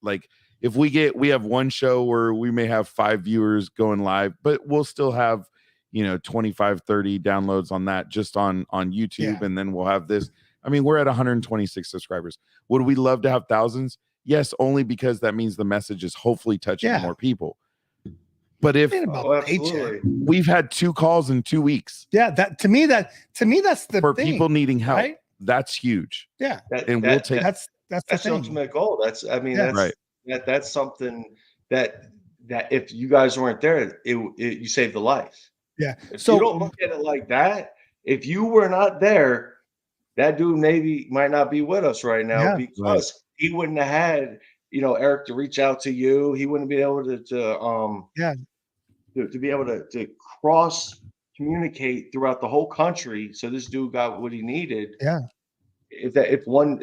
like if we have one show where we may have 5 viewers going live, but we'll still have, 25, 30 downloads on that just on YouTube. Yeah. And then we'll have this. I mean, we're at 126 subscribers. Would we love to have thousands? Yes, only because that means the message is hopefully touching more people. But if we've had 2 calls in 2 weeks, that to me that's the for thing, people needing help, right? That's huge. Yeah, we'll take that's the ultimate goal. That's right. That's something that if you guys weren't there, you saved the life. Yeah. If you don't look at it like that, if you were not there, that dude might not be with us right now because he wouldn't have had Eric to reach out to you. He wouldn't be able to be able to cross communicate throughout the whole country. So this dude got what he needed. Yeah. If one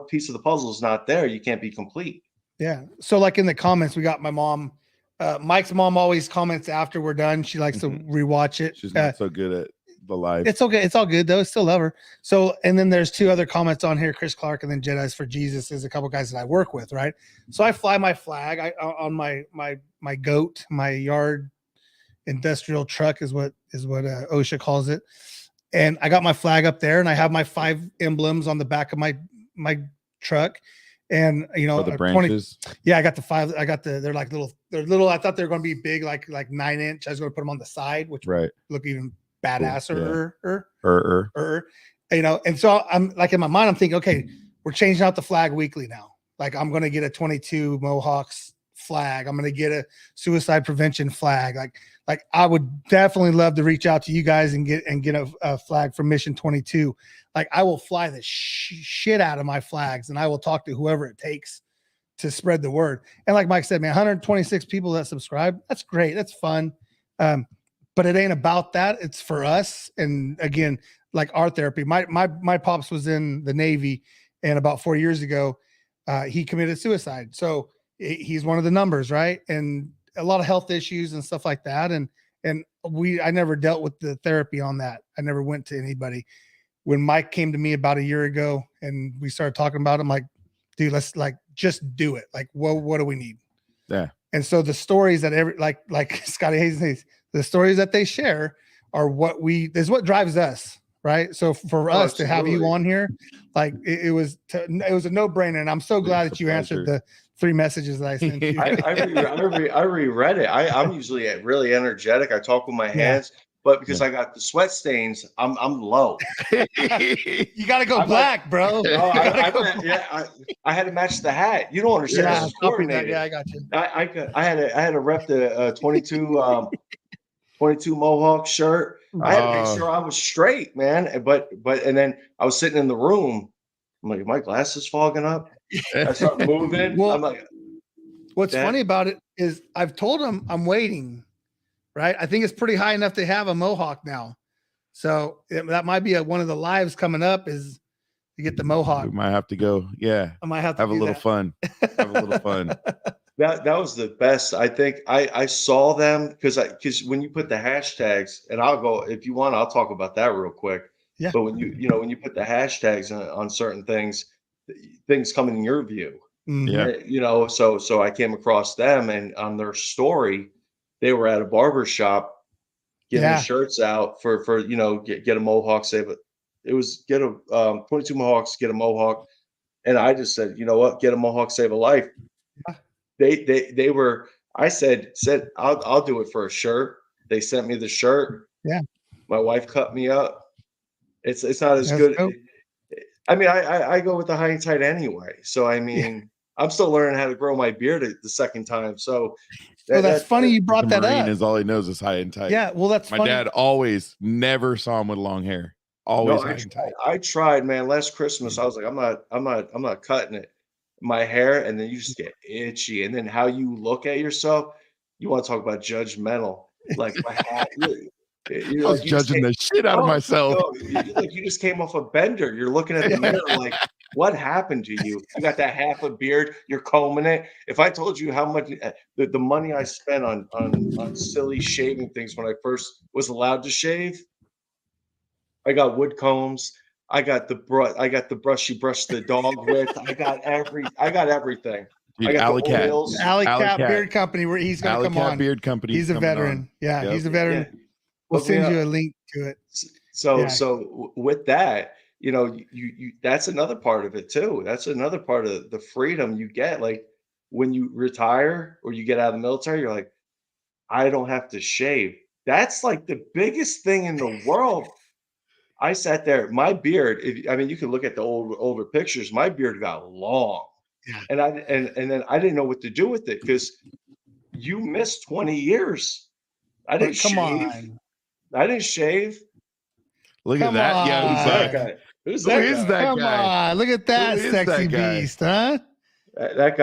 piece of the puzzle is not there, you can't be complete. Yeah. So like in the comments, we got my mom. Mike's mom always comments after we're done. She likes to rewatch it. She's not so good at the live. It's okay. It's all good though. Still love her. So, and then there's 2 other comments on here. Chris Clark and then Jedi's for Jesus is a couple guys that I work with. Right. So I fly my flag on my goat, my yard industrial truck is what OSHA calls it. And I got my flag up there, and I have my 5 emblems on the back of my truck. And the branches. I got the 5. They're little. I thought they were going to be big, like 9-inch. I was going to put them on the side, which would look even badasser. And so I'm like, in my mind, I'm thinking, okay, we're changing out the flag weekly now. Like, I'm going to get a 22 Mohawks flag. I'm going to get a suicide prevention flag. Like I would definitely love to reach out to you guys and get a flag from Mission 22. Like, I will fly the shit out of my flags, and I will talk to whoever it takes to spread the word. And like Mike said, man, 126 people that subscribe. That's great. That's fun. But it ain't about that. It's for us. And again, like our therapy, my pops was in the Navy, and about 4 years ago, he committed suicide. So he's one of the numbers, right? And a lot of health issues and stuff like that. And I never dealt with the therapy on that. I never went to anybody. When Mike came to me about a year ago and we started talking about it, I'm like, dude, let's just do it. Like, what do we need? Yeah. And so the stories that like Scotty Hayes says, the stories that they share are what drives us. Right. So for us to have you on here, like it was a no-brainer. And I'm so glad that you answered the 3 messages that I sent you. I reread it. I'm usually really energetic. I talk with my hands, but because I got the sweat stains, I'm low. You got to go black, bro. I had to match the hat. You don't understand. Yeah, I got you. I had to rep the 22 Mohawk shirt. I had to make sure I was straight, man. But then I was sitting in the room. I'm like, my glasses fogging up. I start moving. Well, I'm like, what's funny about it is I've told him I'm waiting. Right. I think it's pretty high enough to have a Mohawk now. So that might be one of the lives coming up is to get the Mohawk. We might have to go. Yeah. I might have to have a little fun. Have a little fun. That was the best. I think I saw them because when you put the hashtags, and I'll go, if you want, I'll talk about that real quick. Yeah. But when you put the hashtags on certain things come in your view. Mm-hmm. Yeah. So I came across them, and on their story, they were at a barber shop getting the shirts out for get a Mohawk, save it. It was get a 22 Mohawks, get a Mohawk. And I just said, you know what, get a Mohawk, save a life. They were, I said, I'll do it for a shirt. They sent me the shirt. Yeah. My wife cut me up. It's not as good. Dope. I mean, I go with the high and tight anyway. So, I mean, I'm still learning how to grow my beard the second time. So that's funny you brought that Marine up. is all he knows is high and tight. Yeah. Well, that's my funny. dad always never saw him with long hair. Always high and tight. I tried, man. Last Christmas, I was like, I'm not cutting it. My hair, and then you just get itchy, and then how you look at yourself, you want to talk about judgmental. Like my hat, I was judging the shit out of myself. You just came off a bender. You're looking at the mirror like, what happened to you? You got that half a beard. You're combing it. If I told you how much the money I spent on silly shaving things when I first was allowed to shave, I got wood combs. I got the brush you brush the dog with. I got everything. Dude, I got Alley Cat. Alley Cat Beard Company, where he's going to come on. Beard Company. He's a veteran. Yeah, he's a veteran. Yeah. We'll send you a link to it. So with that, you that's another part of it too. That's another part of the freedom you get. Like when you retire or you get out of the military, you're like, I don't have to shave. That's like the biggest thing in the world. I sat there, my beard, you can look at the older pictures, my beard got long. Yeah. And then I didn't know what to do with it because you missed 20 years. I didn't shave. I didn't shave. Look at that. Yeah, who's that guy? Who's that guy? Come on, look at that sexy beast, huh? That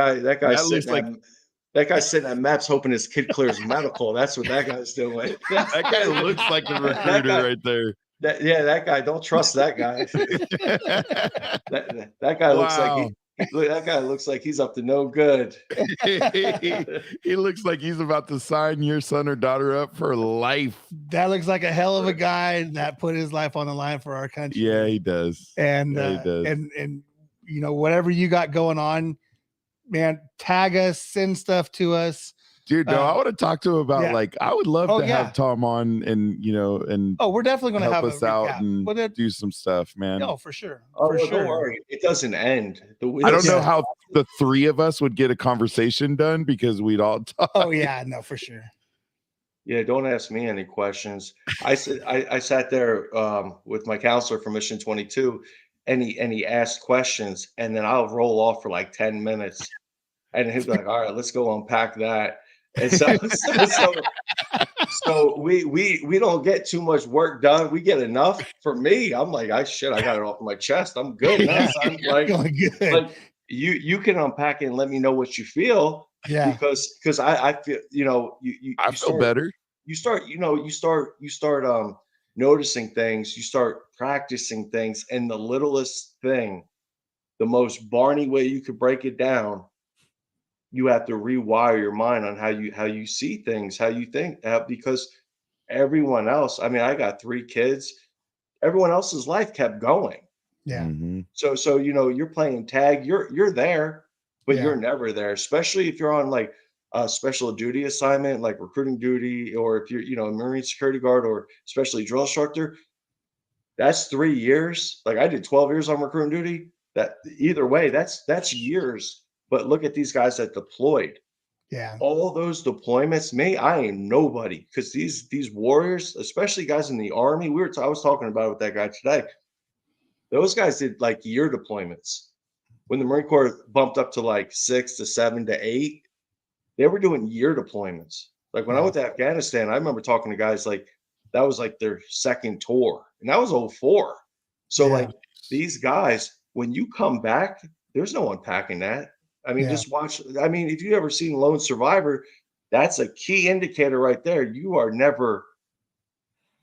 guy's sitting at Maps hoping his kid clears medical. That's what that guy's doing. That guy looks like the recruiter right there. That guy. Don't trust that guy. that guy looks like that guy looks like he's up to no good. He looks like he's about to sign your son or daughter up for life. That looks like a hell of a guy that put his life on the line for our country. Yeah, he does. And he does. And whatever you got going on, man, tag us, send stuff to us. Dude, no, I want to talk to him about like I would love to have Tom on and we're definitely gonna help have us out and do some stuff, man. No, for sure. Don't worry, it doesn't end. I don't know how the three of us would get a conversation done because we'd all talk. Oh yeah, no, for sure. Yeah, don't ask me any questions. I sat there with my counselor for Mission 22, and he asked questions, and then I'll roll off for like 10 minutes, and he'd be like, "All right, let's go unpack that." And so we don't get too much work done. We get enough for me. I'm like, I got it off my chest. I'm good now. Son. Like you can unpack it and let me know what you feel. Yeah. Because I feel, I feel better. You start noticing things, you start practicing things, and the littlest thing, the most Barney way you could break it down, you have to rewire your mind on how you see things, how you think, because everyone else, I mean, I got 3 kids, everyone else's life kept going. Yeah. Mm-hmm. So you're playing tag, you're there, but you're never there, especially if you're on like a special duty assignment, like recruiting duty, or if you're a Marine security guard or especially drill instructor. That's 3 years. Like I did 12 years on recruiting duty. That either way, that's years. But look at these guys that deployed. Yeah. All those deployments, I am nobody, because these warriors, especially guys in the Army, I was talking about it with that guy today. Those guys did like year deployments. When the Marine Corps bumped up to like 6 to 7 to 8, they were doing year deployments. Like when I went to Afghanistan, I remember talking to guys like that was like their second tour, and that was 2004. So like these guys, when you come back, there's no unpacking that. I mean, just watch. I mean, if you've ever seen Lone Survivor, that's a key indicator right there. You are never,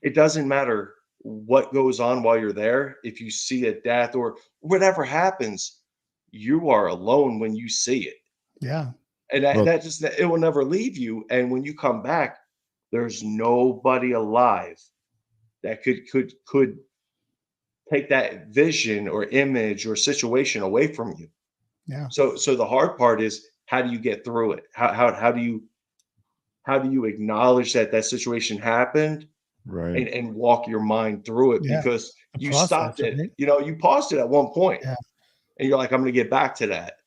it doesn't matter what goes on while you're there. If you see a death or whatever happens, you are alone when you see it. Yeah. And it will never leave you. And when you come back, there's nobody alive that could take that vision or image or situation away from you. Yeah. So the hard part is, how do you get through it? How do you acknowledge that situation happened, right, and walk your mind through it, because you stopped it. Right? You paused it at one point, and you're like, I'm going to get back to that,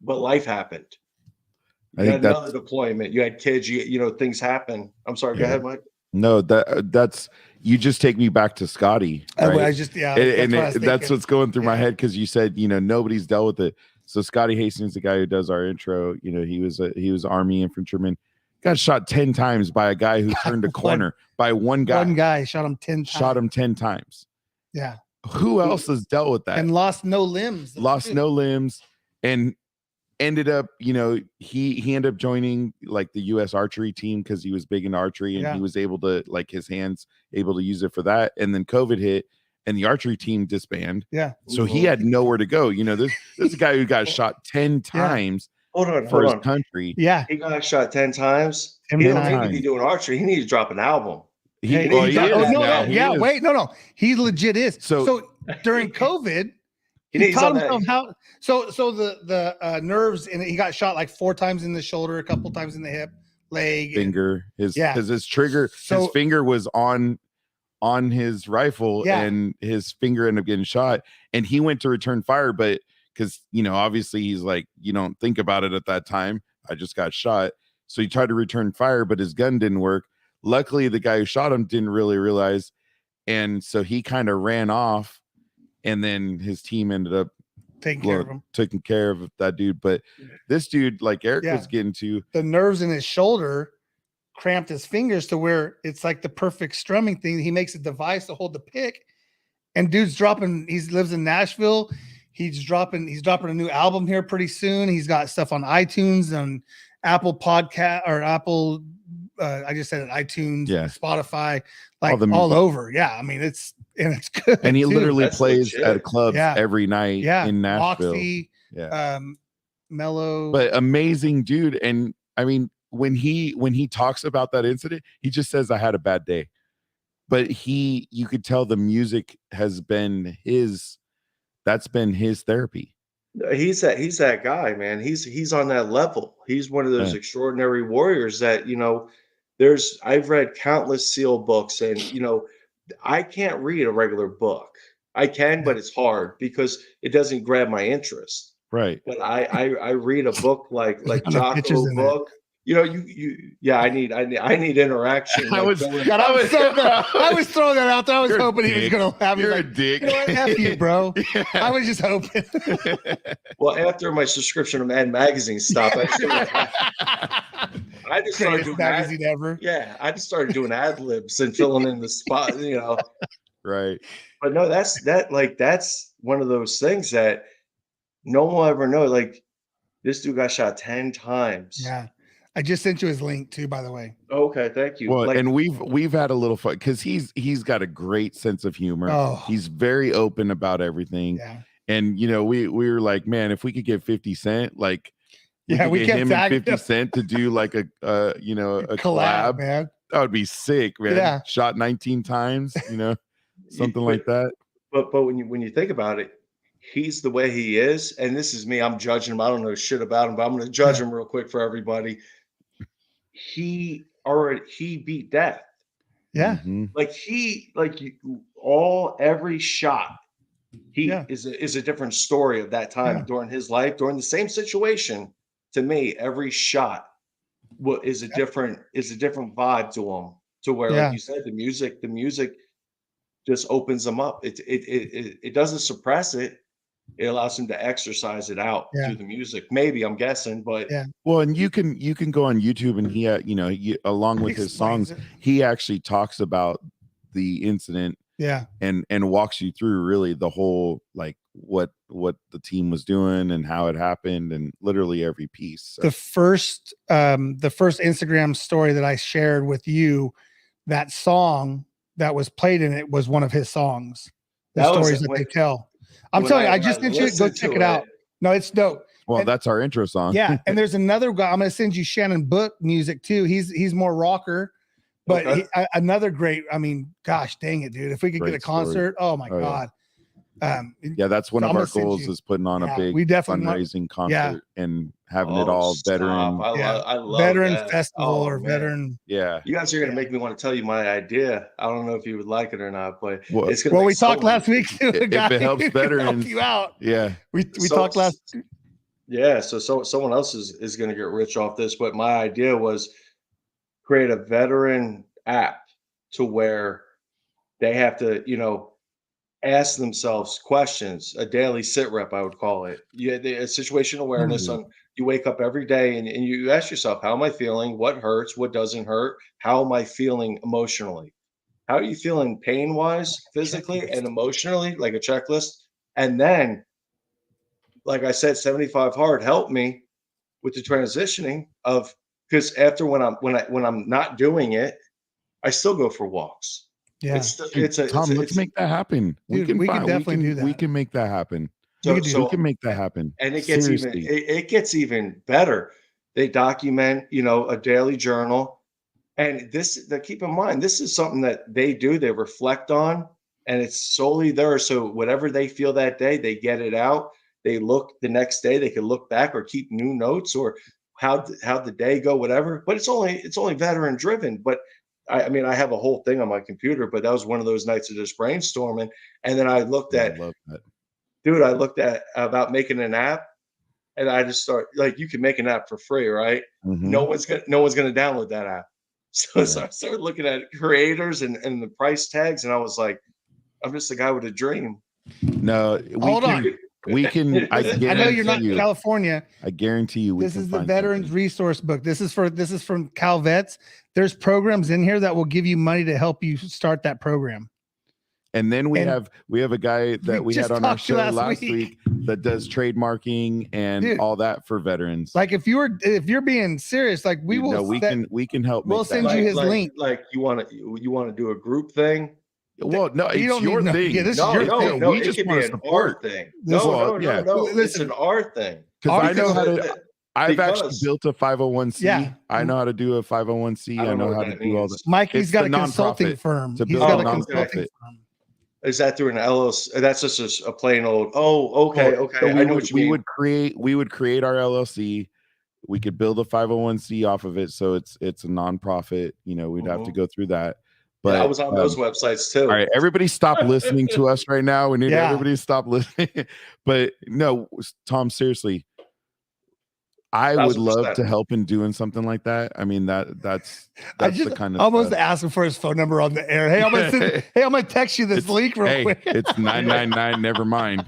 but life happened. You had another deployment. You had kids. Things happen. I'm sorry. Go ahead, Mike. No, that's you just take me back to Scotty. Right? I just that's what's going through my head, because you said nobody's dealt with it. So Scotty Hastings, the guy who does our intro, he was Army infantryman, got shot 10 times by a guy who turned a corner by one guy. One guy shot him 10 times. Shot him 10 times. Yeah. Who else has dealt with that? And lost no limbs. No limbs, and ended up, he ended up joining like the U.S. archery team because he was big in archery, and he was able to, like, his hands able to use it for that. And then COVID hit, and the archery team disbanded. Yeah. So he had nowhere to go. This is a guy who got shot 10 times for his country. Yeah. He got shot 10 times. He don't need to be doing archery. He needs to drop an album. He legit is. So during COVID, he taught himself how. So the nerves, and he got shot like 4 times in the shoulder, a couple times in the hip, leg, finger. Because his trigger, his finger was on his rifle, and his finger ended up getting shot. And he went to return fire, but because obviously he's like, you don't think about it at that time. I just got shot, so he tried to return fire, but his gun didn't work. Luckily, the guy who shot him didn't really realize, and so he kind of ran off. And then his team ended up taking care of that dude. But this dude, like Eric was getting to, the nerves in his shoulder cramped his fingers to where it's like the perfect strumming thing. He makes a device to hold the pick, and dude's dropping. He lives in Nashville. He's dropping a new album here pretty soon. He's got stuff on iTunes and Apple Podcast or Apple. I just said it, iTunes, Spotify, like all over. Yeah, I mean it's good. And he literally plays at clubs every night in Nashville. Moxie, Mellow, but amazing dude. And I mean, when he talks about that incident, he just says, "I had a bad day," but you could tell the music has been his. That's been his therapy. He's that guy, man. He's on that level. He's one of those Yeah. extraordinary warriors that, I've read countless SEAL books, and I can't read a regular book. I can, but it's hard because it doesn't grab my interest. Right. But I read a book like no pictures Jocko in it. book. I need interaction. I like was- going- God, I was throwing that out there. I was You're a hoping he was dick. gonna have me You're a like, dick. you know what? F you, bro. Yeah. I was just hoping. well, after my subscription to Mad Magazine stopped, I just started Greatest doing magazine ever. Yeah, I just started doing ad libs and filling in the spot, Right. But no, that's one of those things that no one will ever know. Like, this dude got shot 10 times. Yeah. I just sent you his link too, by the way. Okay, thank you. Well, and we've had a little fun because he's got a great sense of humor. Oh. He's very open about everything. Yeah. And we were like, man, if we could get 50 Cent, like Yeah, could we get kept him and tagging 50 him. Cent to do like a Collab, collab. man. That would be sick, man. Yeah. Shot 19 times, something like that. But when you think about it, he's the way he is, and this is me. I'm judging him. I don't know shit about him, but I'm going to judge him real quick for everybody. He beat death. Yeah. Mhm. Every shot. He is a different story of that time during his life, during the same situation. To me, every shot is a different vibe to him. To where, like you said, the music just opens them up. It doesn't suppress it. It allows him to exercise it out through the music. Maybe, I'm guessing, but well, and you can go on YouTube, and he along with his songs, he actually talks about the incident. Yeah. And walks you through really the whole, like what the team was doing and how it happened, and literally every piece. So. The first Instagram story that I shared with you, that song that was played in it was one of his songs. The stories that they tell. I'm telling you, I just sent you, go check it out. No, it's dope. Well, that's our intro song. Yeah. And there's another guy. I'm going to send you Shannon Book music too. He's more rocker, but another great, I mean, gosh, dang it, dude. If we could get a concert, oh my God. Yeah, that's one of our goals is putting on a big fundraising concert and having it all veteran. I love veteran that. festival or veteran. Yeah. You guys are going to make me want to tell you my idea. I don't know if you would like it or not, but it's going to. Well, we talked last week too. If it helps veterans, help you out. Yeah. We talked last. Yeah. So someone else is going to get rich off this, but my idea was create a veteran app to where they have to, ask themselves questions, a daily sit rep, I would call it. A situation awareness on. You wake up every day and you ask yourself, how am I feeling? What hurts? What doesn't hurt? How am I feeling emotionally? How are you feeling pain wise, physically and emotionally? Like a checklist. And then, like I said, 75 hard helped me with the transitioning of, because after when I'm not doing it, I still go for walks. Yeah. Tom, let's make that happen. Dude, we can definitely do that. We can make that happen. So we can make that happen. And it gets even better. They document, a daily journal. And keep in mind, this is something that they do, they reflect on, and it's solely there. So whatever they feel that day, they get it out. They look the next day, they can look back or keep new notes or how'd the day go, whatever. But it's only veteran driven. But I mean, I have a whole thing on my computer, but that was one of those nights of just brainstorming. And then I looked at, I looked at about making an app, and I just you can make an app for free, right? Mm-hmm. No one's gonna download that app. So I started looking at creators and the price tags, and I was like, I'm just a guy with a dream. No, hold on. We can. I know you're not in California. I guarantee you. This is the Veterans Resource Book. This is from Cal Vets. There's programs in here that will give you money to help you start that program. And then we have a guy that we had on our show last week that does trademarking and all that for veterans. Like if you're being serious, like we can help. We'll send you his link. Like you want to do a group thing. Well, no, it's your thing. Yeah, this is your thing. No, we just want to support thing. No, it's an art thing. Because I know how to. I've actually built a 501c. Yeah. I know how to do a 501c. I know how to do all that. Mikey's got a consulting firm. To build a nonprofit. Is that through an LLC? That's just a plain old. Oh, okay, okay. So I know what you mean. we would create our LLC. We could build a 501c off of it, so it's a nonprofit. You know, we'd have to go through that. But I was on those websites too. All right, everybody stop listening to us right now. We need everybody to stop listening. But no, Tom, seriously, I would love to help in doing something like that. I mean, that's the kind of almost asking for his phone number on the air. Hey, I'm gonna text you this link real quick. It's 999. Never mind.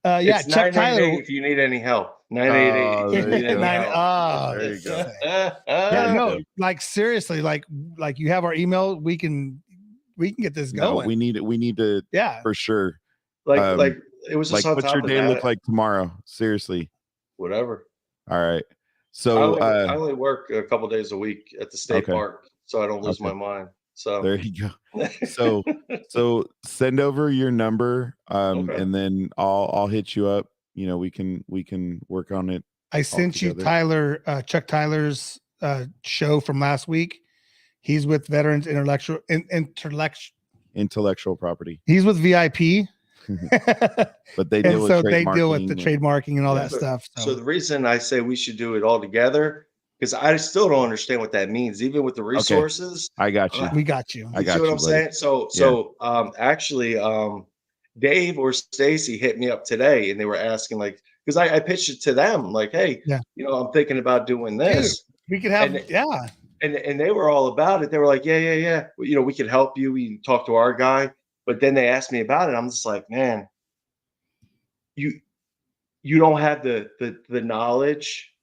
Yeah, it's check Tyler if you need any help. 988. There you go. Yeah, no, like seriously, like you have our email. We can get this going. No, we need it. We need to. Yeah, for sure. Like it was just like, what's your day look like tomorrow? Seriously. Whatever. All right. So I only work a couple days a week at the state park, so I don't lose my mind. So there you go. So send over your number, and then I'll hit you up. You know, we can work on it. I sent you Tyler, Chuck Tyler's show from last week. He's with Veterans Intellectual Property. He's with VIP. But they deal with they deal with the trademarking and all that stuff. So the reason I say we should do it all together, because I still don't understand what that means, even with the resources. I got you. We got you. I got you. What I'm saying? So actually, Dave or Stacy hit me up today, and they were asking, like, because I pitched it to them, like, hey, you know, I'm thinking about doing this. Dude, we could have, and they were all about it. They were like, yeah. You know, we could help you. We can talk to our guy. But then they asked me about it. I'm just like, man, you don't have the knowledge.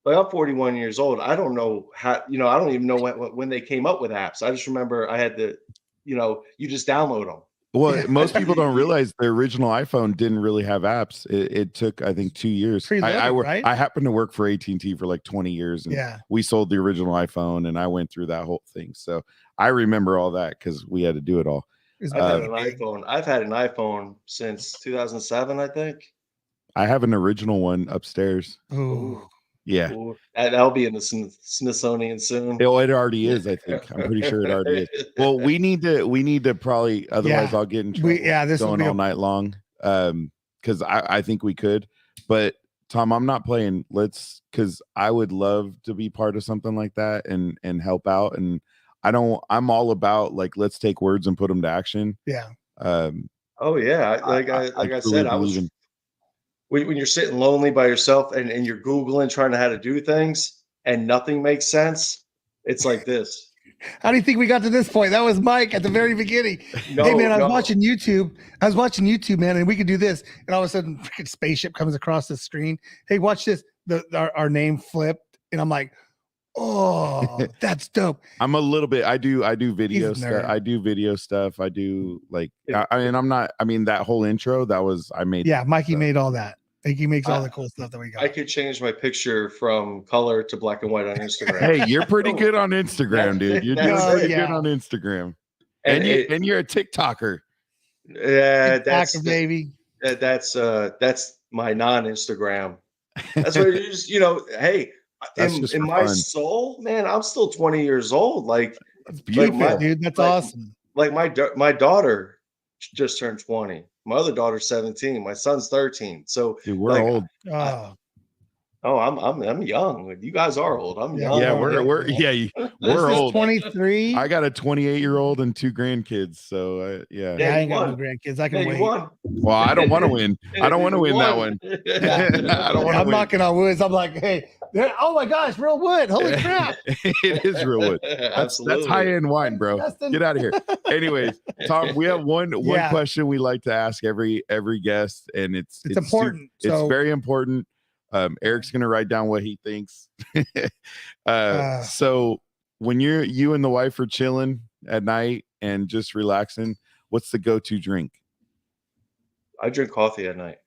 Like, I'm 41 years old. I don't know how, you know, I don't even know when they came up with apps. I just remember I had to, you know, you just download them. Well, most people don't realize the original iPhone didn't really have apps. It took, I think, 2 years. I happened to work for AT&T for like 20 years. And we sold the original iPhone, and I went through that whole thing. So I remember all that because we had to do it all. I've had an iPhone since 2007, I think. I have an original one upstairs. Ooh. Yeah. Ooh. That'll be in the Smithsonian soon. It already is, I think. I'm pretty sure it already is. Well, we need to probably, otherwise I'll get in trouble. This going all night long. Because I think we could. But Tom, I'm not playing. Because I would love to be part of something like that and help out. And I'm all about, like, let's take words and put them to action. Yeah. Oh yeah. Like I said, I was when you're sitting lonely by yourself and you're Googling, trying to how to do things and nothing makes sense. It's like this. How do you think we got to this point? That was Mike at the very beginning. Hey man, I was watching YouTube, man, and we could do this. And all of a sudden, freaking spaceship comes across the screen. Hey, watch this. Our name flipped, and I'm like, oh, that's dope. I'm a little bit. I do video stuff. I do video stuff. I do, like, that whole intro I made. Yeah, Mikey made all that. He makes all the cool stuff that we got. I could change my picture from color to black and white on Instagram. Hey, you're pretty good on Instagram, dude. You're doing pretty good on Instagram. And you're a TikToker. Yeah, that's baby. That's my non-Instagram. That's what it is. You know, hey, in my soul, man, I'm still 20 years old. Like, that's beautiful, dude. That's awesome. Like my daughter just turned 20. My other daughter's 17. My son's 13. So dude, we're old. I'm young. You guys are old. I'm young. Yeah, we're old. 23. I got a 28-year-old and 2 grandkids. So I ain't got no grandkids. I can wait. Well, I don't want to win. I don't want to win that one. I don't want to I'm knocking on woods. I'm like, hey, oh my gosh, real wood. Holy crap. It is real wood. That's high-end wine, bro. Get out of here. Anyways, Tom, we have one question we like to ask every guest, and it's important. It's very important. Eric's gonna write down what he thinks. So when you and the wife are chilling at night and just relaxing, what's the go-to drink? I drink coffee at night.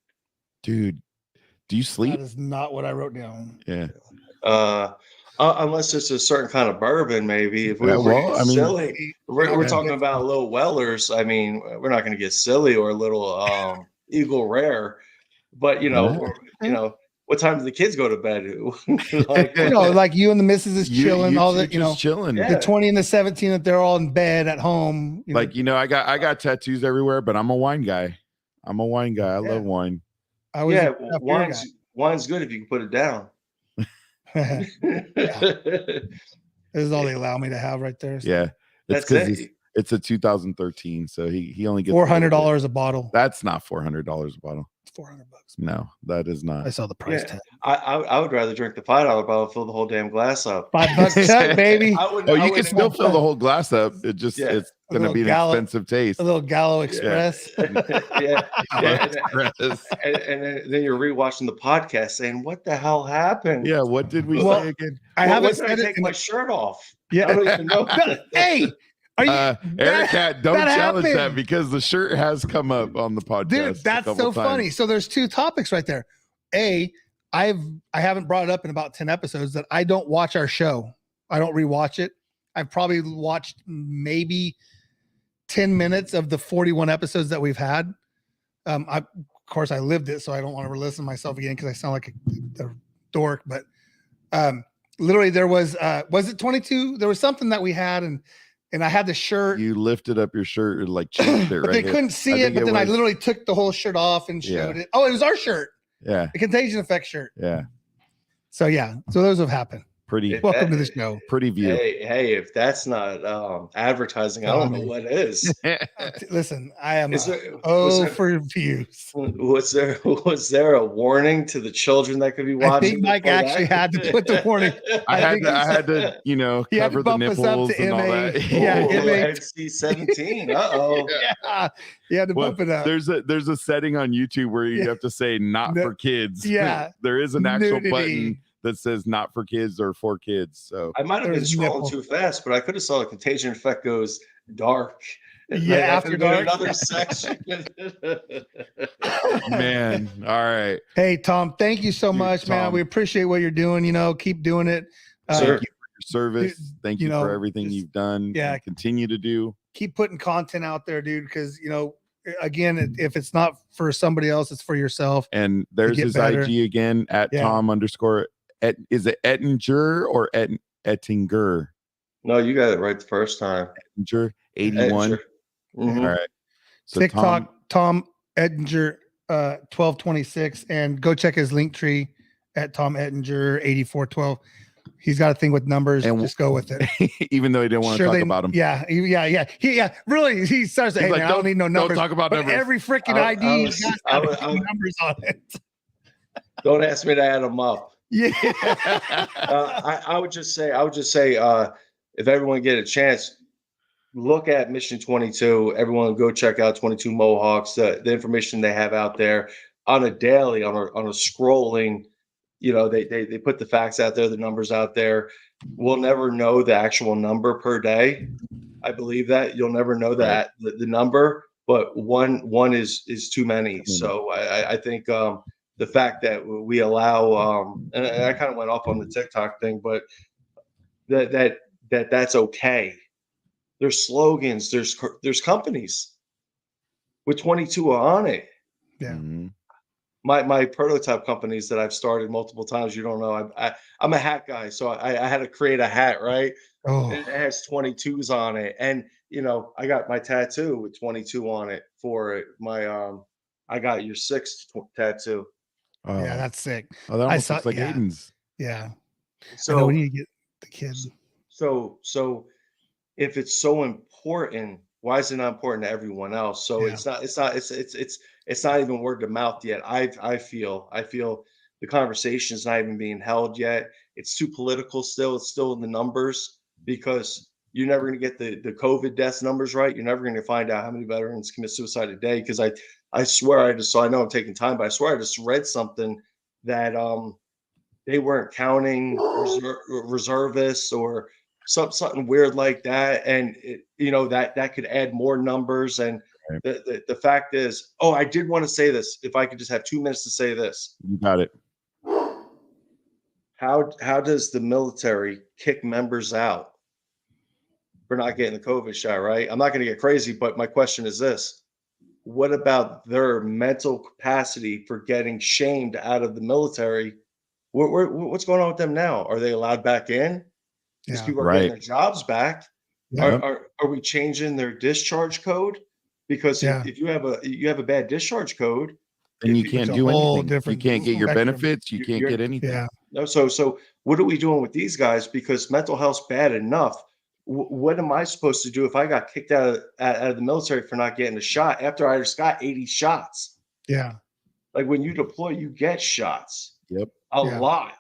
Dude, do you sleep? That is not what I wrote down. Yeah. Unless it's a certain kind of bourbon, maybe. If we're silly, we're talking about little Wellers. I mean, we're not going to get silly, or a little Eagle Rare, but you know, what time do the kids go to bed? Like, like you and the missus is chilling, all that, chilling. Yeah. the 20 and the 17 that they're all in bed at home. I got tattoos everywhere, but I'm a wine guy. I love wine. Wine's good if you can put it down. This is all they allow me to have right there. So. Yeah. It's That's because it. it's a 2013, so he only gets $400 a bottle. That's not $400 a bottle. It's $400. No, that is not. I saw the price tag. I would rather drink the $5 bottle, fill the whole damn glass up. $5 check, baby. You can still fill the whole glass up. It just it's going to be an expensive taste. A little Gallo Express. Yeah. And then you're rewatching the podcast saying, "What the hell happened?" Yeah, what did we say again? I haven't said take my shirt off. Yeah, I don't even know. Hey. Are you, Eric, don't challenge that because the shirt has come up on the podcast. Dude, that's so funny. So there's two topics right there. I haven't brought it up in about 10 episodes that I don't watch our show. I don't rewatch it. I've probably watched maybe 10 minutes of the 41 episodes that we've had. Of course, I lived it, so I don't want to re-listen to myself again because I sound like a dork. But literally, there was it 22? There was something that we had, and I had the shirt. You lifted up your shirt and like changed it, but they couldn't see it. But then I literally took the whole shirt off and showed it. Oh, it was our shirt. Yeah. The Contagion Effect shirt. Yeah. So those have happened. Welcome to the show. Pretty view. Hey, if that's not advertising, I don't know what is. Listen, I am for views. Was there a warning to the children that could be watching? I think Mike actually had to put the warning. I had to, cover the nipples and all that. Yeah, NC-17. Yeah, you had to bump it up. There's a setting on YouTube where you have to say "not for kids." Yeah, there is an actual button that says "not for kids" or "for kids." So I might have been scrolling too fast, but I could have saw the Contagion Effect goes dark. After dark. Another section. Man, all right. Hey, Tom, thank you so much, man. We appreciate what you're doing. Keep doing it. Thank you for your service. Thank you for everything you've done. Yeah, and continue to do. Keep putting content out there, dude. Because again, if it's not for somebody else, it's for yourself. And there's his IG again at Tom _ is it Ettinger or Ettinger? No, you got it right the first time. Ettinger 81. Mm-hmm. All right. So TikTok Tom Ettinger 1226, and go check his link tree at Tom Ettinger 8412. He's got a thing with numbers, and just go with it. Even though he didn't want to talk about them. Yeah. Really, he starts saying, "Hey, I don't need no numbers." Don't talk about numbers. Every freaking ID has got numbers on it. Don't ask me to add them up. Yeah. I would just say, if everyone get a chance, look at Mission 22. Everyone go check out 22 Mohawks. The information they have out there on a daily, on a scrolling. They put the facts out there, the numbers out there. We'll never know the actual number per day. I believe that you'll never know that the number, but one is too many. So I think the fact that we allow, and I kind of went off on the TikTok thing, but that's okay. There's slogans, there's companies with 22 on it. Yeah. Mm-hmm. My prototype companies that I've started multiple times, you don't know. I'm a hat guy, so I had to create a hat, right? Oh. And it has 22s on it, and I got my tattoo with 22 on it for it. I got your 6th tattoo. Oh. Yeah, that's sick. Oh, that almost looks like Aiden's. Yeah. So we need to get the kids. So if it's so important, why is it not important to everyone else? So it's not even word of mouth yet. I feel the conversation is not even being held yet. It's too political still. It's still in the numbers, because you're never going to get the COVID death numbers right. You're never going to find out how many veterans commit suicide a day. Because I swear I know I'm taking time, but I swear I just read something that they weren't counting reservists or something weird like that, and that could add more numbers. And the fact is, I did want to say this. If I could just have 2 minutes to say this. You got it. How does the military kick members out for not getting the COVID shot, right? I'm not going to get crazy, but my question is this: what about their mental capacity for getting shamed out of the military? What's going on with them now? Are they allowed back in? These Yeah. people are getting Right. their jobs back. Yeah. Are we changing their discharge code? Because Yeah. if you have a bad discharge code, And you if can't It's a do whole anything. You different can't get your spectrum. benefits. You can't you're get anything. Yeah. no, so what are we doing with these guys? Because mental health's bad enough. What am I supposed to do if I got kicked out of the military for not getting a shot after I just got 80 shots? Yeah. Like when you deploy, you get shots Yep. a Yeah. lot,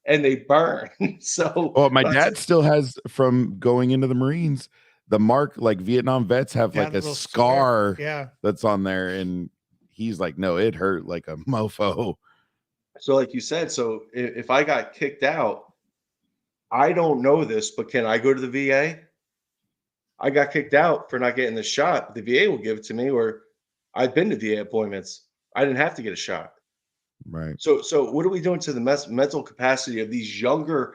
and they burn. So Well, my that's dad still has from going into the Marines, the mark, like Vietnam vets have Yeah, like the a little scar Yeah. that's on there. And he's like, no, it hurt like a mofo. so like you said. So if I got kicked out, I don't know this, but can I go to the VA? I got kicked out for not getting the shot. The VA will give it to me, or I've been to VA appointments. I didn't have to get a shot. Right. So what are we doing to the mental capacity of these younger,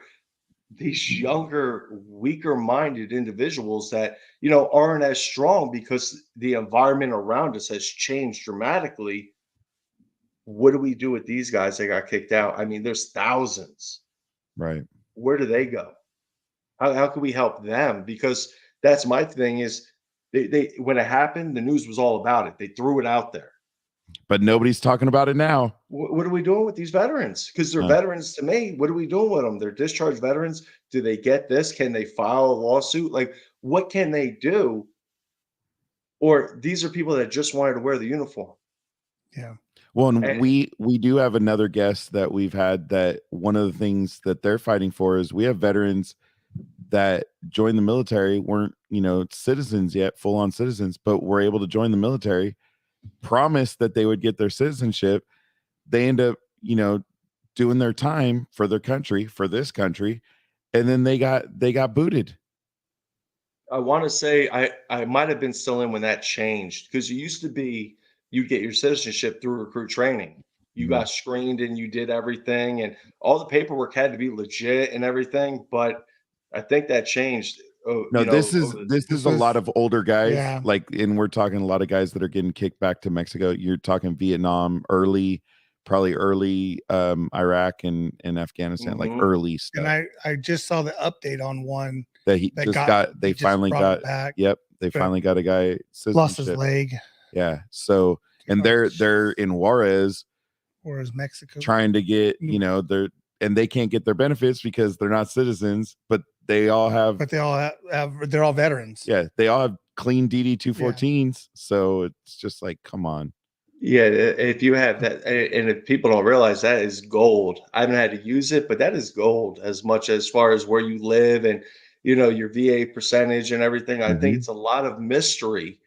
weaker minded individuals that, aren't as strong because the environment around us has changed dramatically? What do we do with these guys that got kicked out? I mean, there's thousands. Right. Where do they go? How can we help them? Because that's my thing is they when it happened, the news was all about it. They threw it out there. But nobody's talking about it now. What are we doing with these veterans? Because they're veterans to me. What are we doing with them? They're discharged veterans. Do they get this? Can they file a lawsuit? Like, what can they do? Or these are people that just wanted to wear the uniform. Yeah. Well, and And- we do have another guest that we've had that one of the things that they're fighting for is we have veterans that joined the military, weren't, citizens yet, full on citizens, but were able to join the military, promised that they would get their citizenship. They end up, doing their time for their country, for this country, and then they got booted. I want to say I might have been still in when that changed, because it used to be you get your citizenship through recruit training. You got screened and you did everything, and all the paperwork had to be legit and everything. But I think that changed. No, this is a lot of older guys. Yeah. Like, and we're talking a lot of guys that are getting kicked back to Mexico. You're talking Vietnam, probably early Iraq and Afghanistan, like early stuff. And I just saw the update on one that he that just got- got. They he just finally brought got. it back. Yep, they finally got a guy lost his citizenship. leg, Yeah. So, and they're in Juarez or is Mexico trying to get, and they can't get their benefits because they're not citizens, but they all have. But they all have they're all veterans. Yeah, they all have clean DD 214s. So it's just like, come on. Yeah, if you have that, and if people don't realize, that is gold. I haven't had to use it, but that is gold as far as where you live and, your VA percentage and everything. I think it's a lot of mystery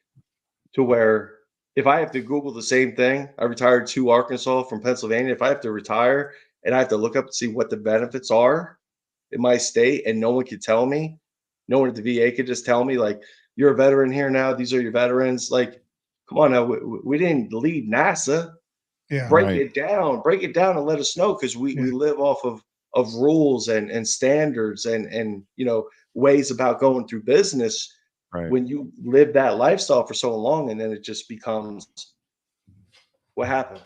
to where if I have to Google the same thing, I retired to Arkansas from Pennsylvania. If I have to retire and I have to look up and see what the benefits are in my state and no one could tell me, no one at the VA could just tell me, like, you're a veteran here now. These are your veterans. Like, come on now. We didn't lead NASA. Yeah. Break it down and let us know, because we live off of rules and standards and ways about going through business. Right. When you live that lifestyle for so long, and then it just becomes, what happened?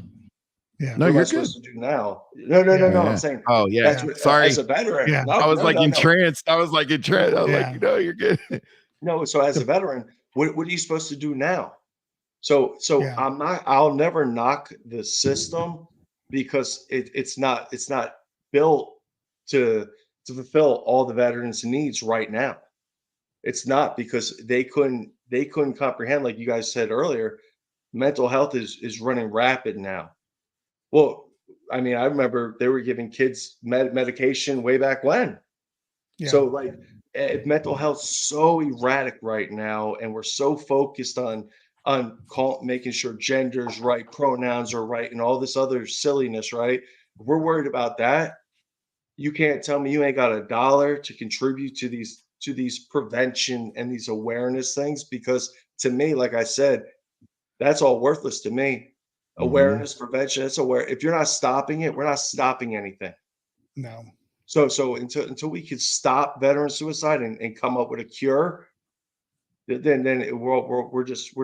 Yeah. No, What am I you're good. supposed to do now? No. Yeah. I'm saying, Oh yeah. that's what, Sorry. as a veteran. Yeah. No, I was like no. entranced. I was like, Yeah. you're good. No, so as a veteran, what are you supposed to do now? So Yeah. I'll never knock the system, because it's not built to fulfill all the veterans' needs right now. It's not, because they couldn't comprehend, like you guys said earlier, mental health is running rapid now. Well, I mean, I remember they were giving kids medication way back when. Yeah. So like, mental health's so erratic right now, and we're so focused on making sure gender's right, pronouns are right, and all this other silliness, right? If we're worried about that, you can't tell me you ain't got $1 to contribute to these prevention and these awareness things, because to me, like I said, that's all worthless to me. Awareness, prevention, it's aware. If you're not stopping it, we're not stopping anything. No. So until we could stop veteran suicide and come up with a cure, then we're just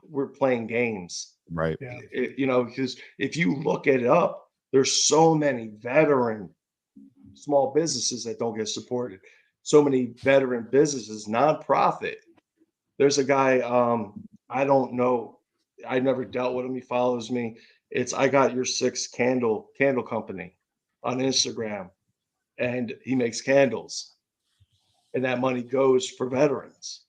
we're playing games. Right. Yeah. You know, because if you look it up, there's so many veteran small businesses that don't get supported. So many veteran businesses, nonprofit. There's a guy, I don't know. I never dealt with him. He follows me. It's I Got Your Six candle company on Instagram, and he makes candles, and that money goes for veterans.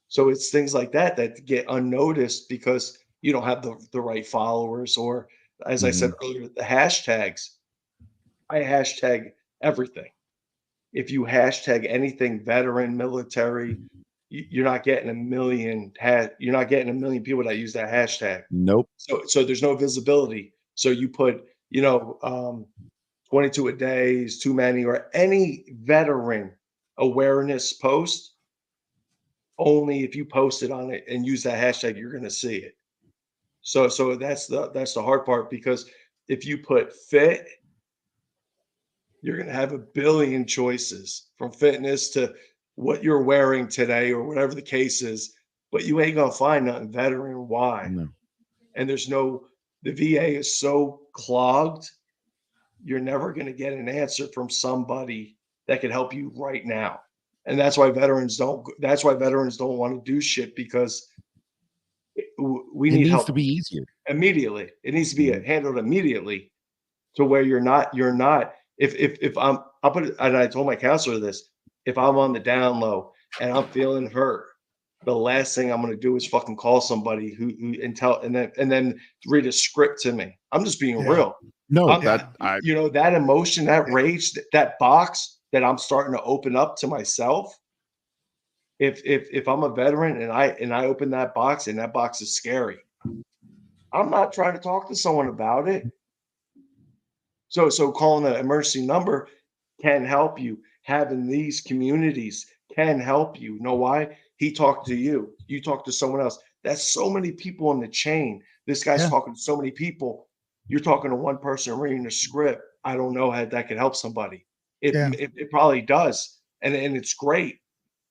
So it's things like that that get unnoticed because you don't have the right followers, or as I said earlier, the hashtags. I hashtag everything. If you hashtag anything veteran, military, you're not getting a million you're not getting a million people that use that hashtag. Nope. So there's no visibility. So you put, 22 a day is too many, or any veteran awareness post. Only if you post it on it and use that hashtag, you're going to see it. So that's the hard part, because if you put fit, you're going to have a billion choices, from fitness to what you're wearing today or whatever the case is, but you ain't going to find nothing veteran. Why? No. And the VA is so clogged. You're never going to get an answer from somebody that can help you right now. And that's why veterans don't want to do shit, because we need help to be easier immediately. It needs to be handled immediately, to where you're not, if I'll put it, and I told my counselor this, if I'm on the down low and I'm feeling hurt, the last thing I'm going to do is fucking call somebody who and then read a script to me. I'm just being real. No, that emotion, that rage, that box that I'm starting to open up to myself. If I'm a veteran and I open that box and that box is scary, I'm not trying to talk to someone about it. So calling the emergency number can help you. Having these communities can help you. Know why? He talked to you. You talk to someone else. That's so many people in the chain. This guy's talking to so many people. You're talking to one person reading a script. I don't know how that could help somebody. It probably does. And it's great.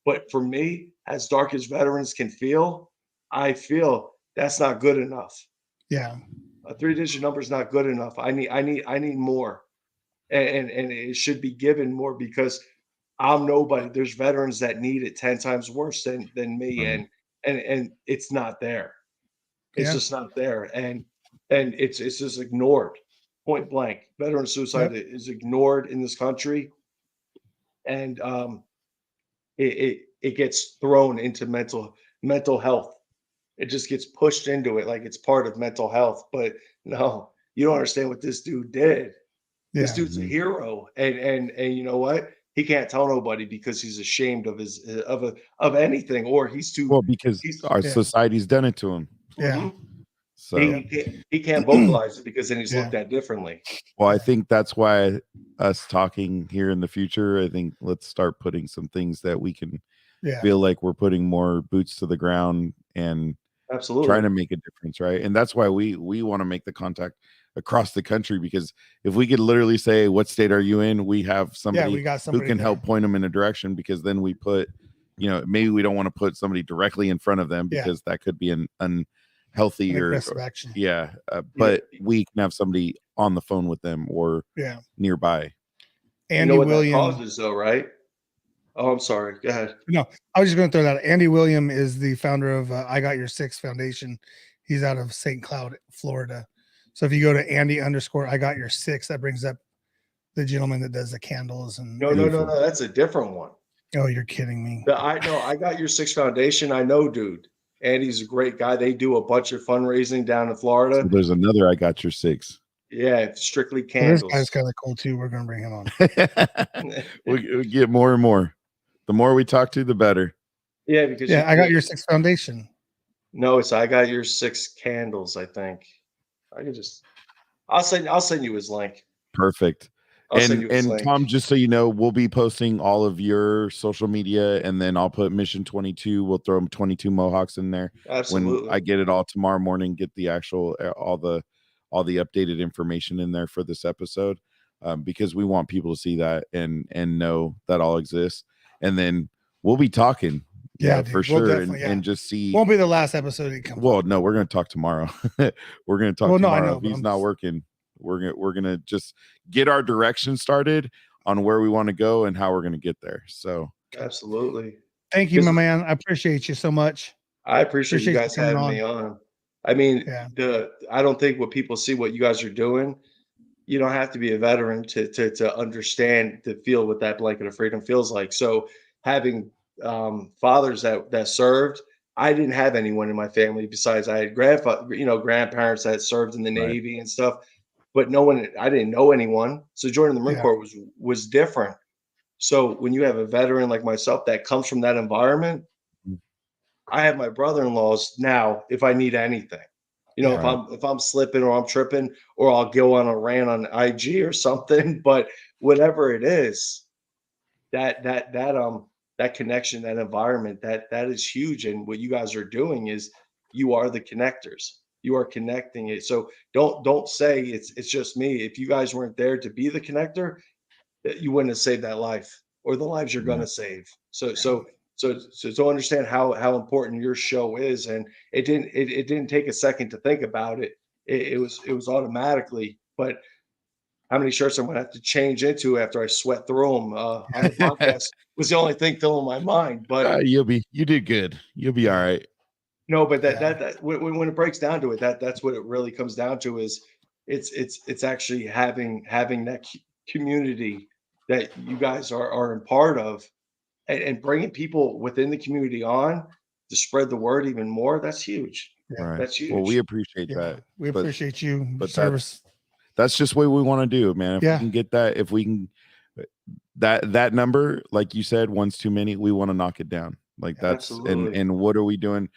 But for me, as dark as veterans can feel, I feel that's not good enough. Yeah. A 3-digit number is not good enough. I need more. And it should be given more, because I'm nobody. There's veterans that need it 10 times worse than me. And it's not there. It's just not there. And it's just ignored, point blank. Veteran suicide is ignored in this country. And it gets thrown into mental health. It just gets pushed into it like it's part of mental health. But no, you don't understand what this dude did. This dude's a hero, and you know what? He can't tell nobody because he's ashamed of his of anything, or he's too because our society's done it to him. Yeah. So he can't vocalize it, because then he's looked at differently. Well, I think that's why us talking here in the future, I think let's start putting some things that we can feel like we're putting more boots to the ground and absolutely trying to make a difference, right? And that's why we want to make the contact across the country, because if we could literally say, what state are you in, we have somebody, who can help point them in a direction, because then we put, maybe we don't want to put somebody directly in front of them, because that could be an unhealthy or action. But we can have somebody on the phone with them or nearby. Andy Williams causes, though, right? Oh, I'm sorry. Go ahead. No, I was just going to throw that out. Andy William is the founder of I Got Your Six Foundation. He's out of St. Cloud, Florida. So if you go to Andy_I Got Your Six, that brings up the gentleman that does the candles. And no, that's a different one. Oh, you're kidding me. I Got Your Six Foundation. I know, dude. Andy's a great guy. They do a bunch of fundraising down in Florida. So there's another I Got Your Six. Yeah, strictly candles. Well, this guy's kind of cool too. We're gonna bring him on. we get more and more. The more we talk to, the better. Yeah, because I Got Your Six Foundation. No, it's I Got Your Six Candles. I think I can I'll send you his link. Perfect. And Tom, just so you know, we'll be posting all of your social media, and then I'll put Mission 22. We'll throw 22 Mohawks in there. Absolutely. When I get it all tomorrow morning, get the actual all the updated information in there for this episode, because we want people to see that and know that all exists. And then we'll be talking. Yeah, for dude, we'll sure, definitely, and just see. Won't be the last episode he comes. Well, no, we're gonna talk tomorrow. We're gonna talk Well, no, I tomorrow. know, If but he's I'm not just- working, we're gonna just get our direction started on where we want to go and how we're gonna get there. So Absolutely. Thank you, my man. I appreciate you so much. I appreciate you guys coming having me on. I mean, Yeah. I don't think what people see what you guys are doing, you don't have to be a veteran to understand, to feel what that blanket of freedom feels like. So having fathers that served, I didn't have anyone in my family besides I had grandparents that served in the Right. Navy and stuff, but no one, I didn't know anyone. So joining the Marine Yeah. Corps was different. So when you have a veteran like myself that comes from that environment, I have my brother-in-laws now if I need anything. You know, Right. if I'm slipping or I'm tripping, or I'll go on a rant on IG or something, but whatever it is, that connection, that environment, that is huge. And what you guys are doing is you are the connectors. You are connecting it. So don't say it's just me. If you guys weren't there to be the connector, you wouldn't have saved that life or the lives you're Yeah. gonna save. So to understand how important your show is, and it didn't take a second to think about it. It was automatically. But how many shirts I'm gonna have to change into after I sweat through them on the podcast was the only thing filling my mind. But you did good. You'll be all right. no, but that when it breaks down to it, that's what it really comes down to is it's actually having that community that you guys are a part of, and bringing people within the community on to spread the word even more. That's huge. Right. That's huge. Well, we appreciate Yeah. that. We but- appreciate you. but Service. That's just what we want to do, man. If Yeah. we can get that, if we can, that number, like you said, one's too many. We want to knock it down. Like that's Absolutely. and what are we doing?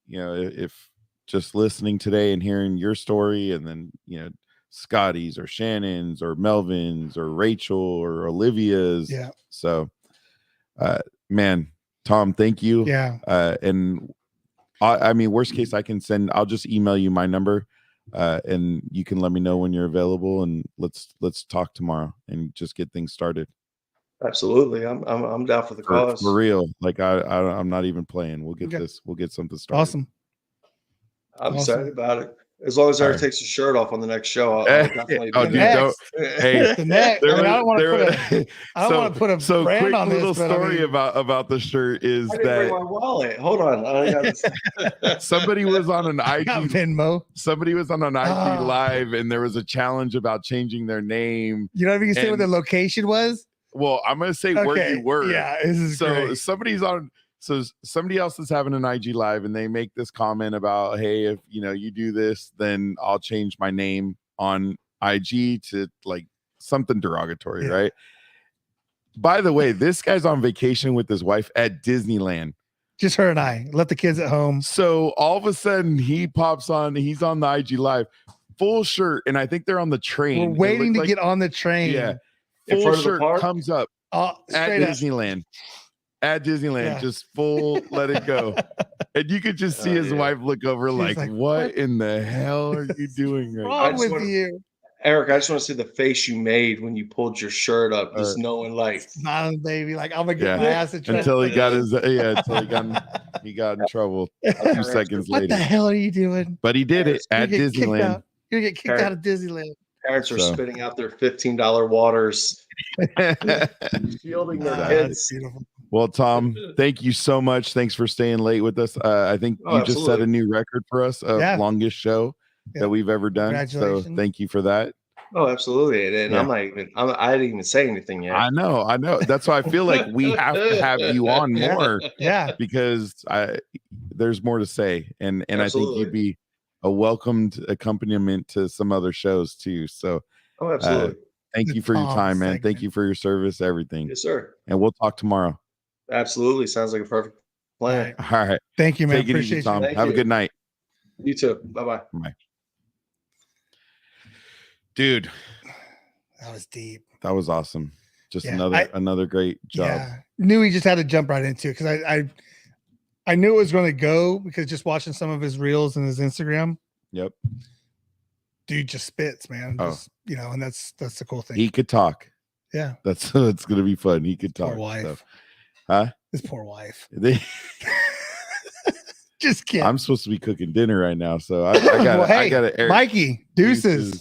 You know, if just listening today and hearing your story, and then Scotty's or Shannon's or Melvin's or Rachel or Olivia's. Yeah. So, man, Tom, thank you. Yeah. And I mean, worst case, I'll just email you my number, and you can let me know when you're available, and let's talk tomorrow and just get things started. Absolutely. I'm down for the cause. For real. Like I'm not even playing. We'll get Okay. we'll get something started. Awesome. I'm Awesome. excited about it. As long as Eric Alright. takes his shirt off on the next show, I'll definitely Oh, do dude, that. don't. Hey, The neck. I mean, I don't want to put I don't want to put a so brand quick on this. little but I story mean, about the shirt is I didn't bring my that wallet. Hold on. I gotta... somebody was on an I got IG Venmo. somebody was on an IG Ah. live, and there was a challenge about changing their name. You know if you can say what And- the location was? Well, I'm gonna say where Okay. you were. Yeah, this is So great. somebody else is having an IG live, and they make this comment about, hey, if you do this, then I'll change my name on IG to like something derogatory, Yeah. right? By the way, this guy's on vacation with his wife at Disneyland. Just her and I. Left the kids at home. So all of a sudden he pops on, he's on the IG live, full shirt, and I think they're on the train. We're It waiting looked to like- get on the train. Yeah. In Full front of the shirt park? comes up at Straight up. Disneyland. At Disneyland, Yeah. just full let it go. And you could just see Oh, his yeah. wife look over She's like, like, what "What in the hell are you doing right Wrong just with wanna- you? Eric, I just want to see the face you made when you pulled your shirt up, just knowing like Smiling, baby. Like, I'm going to get Yeah. my ass in trouble. until he got he got in trouble a few seconds What the later. hell are you doing? But he did it You're at gonna get kicked Disneyland. out. You're going to get kicked Eric. out of Disneyland. parents are So. spitting out their $15 waters, shielding their Ah, kids. Beautiful. Well, Tom, thank you so much. Thanks for staying late with us. I think Oh, you just set a absolutely. new record for us of Yeah. longest show Yeah. that we've ever done. So Congratulations. thank you for that. Oh, absolutely. And Yeah. I'm not even, I didn't even say anything yet. I know. That's why I feel like we have to have you on Yeah. more Yeah. because there's more to say, and I think Absolutely. you'd be a welcomed accompaniment to some other shows too. So Oh, absolutely. thank The you for your Tom time, man. Thank segment. you for your service, everything, Yes, sir. and we'll talk tomorrow. Absolutely. Sounds like a perfect All plan. right. All right, Thank you, man. take it Appreciate easy, Tom. Thank Have a you. good night, You too. Bye-bye. dude. you. That was deep. That was awesome. Just Yeah, another great job. Yeah. Knew he just had to jump right into it because I knew it was going to go because just watching some of his reels and his Instagram, Yep, dude just spits, man. Oh. Just, and that's the cool thing. he could talk. Yeah. That's gonna be fun. He could Poor talk. wife. So. Huh? His poor wife. They, Just kidding. I'm supposed to be cooking dinner right now, so I got. Well, hey, I got to. Mikey, deuces.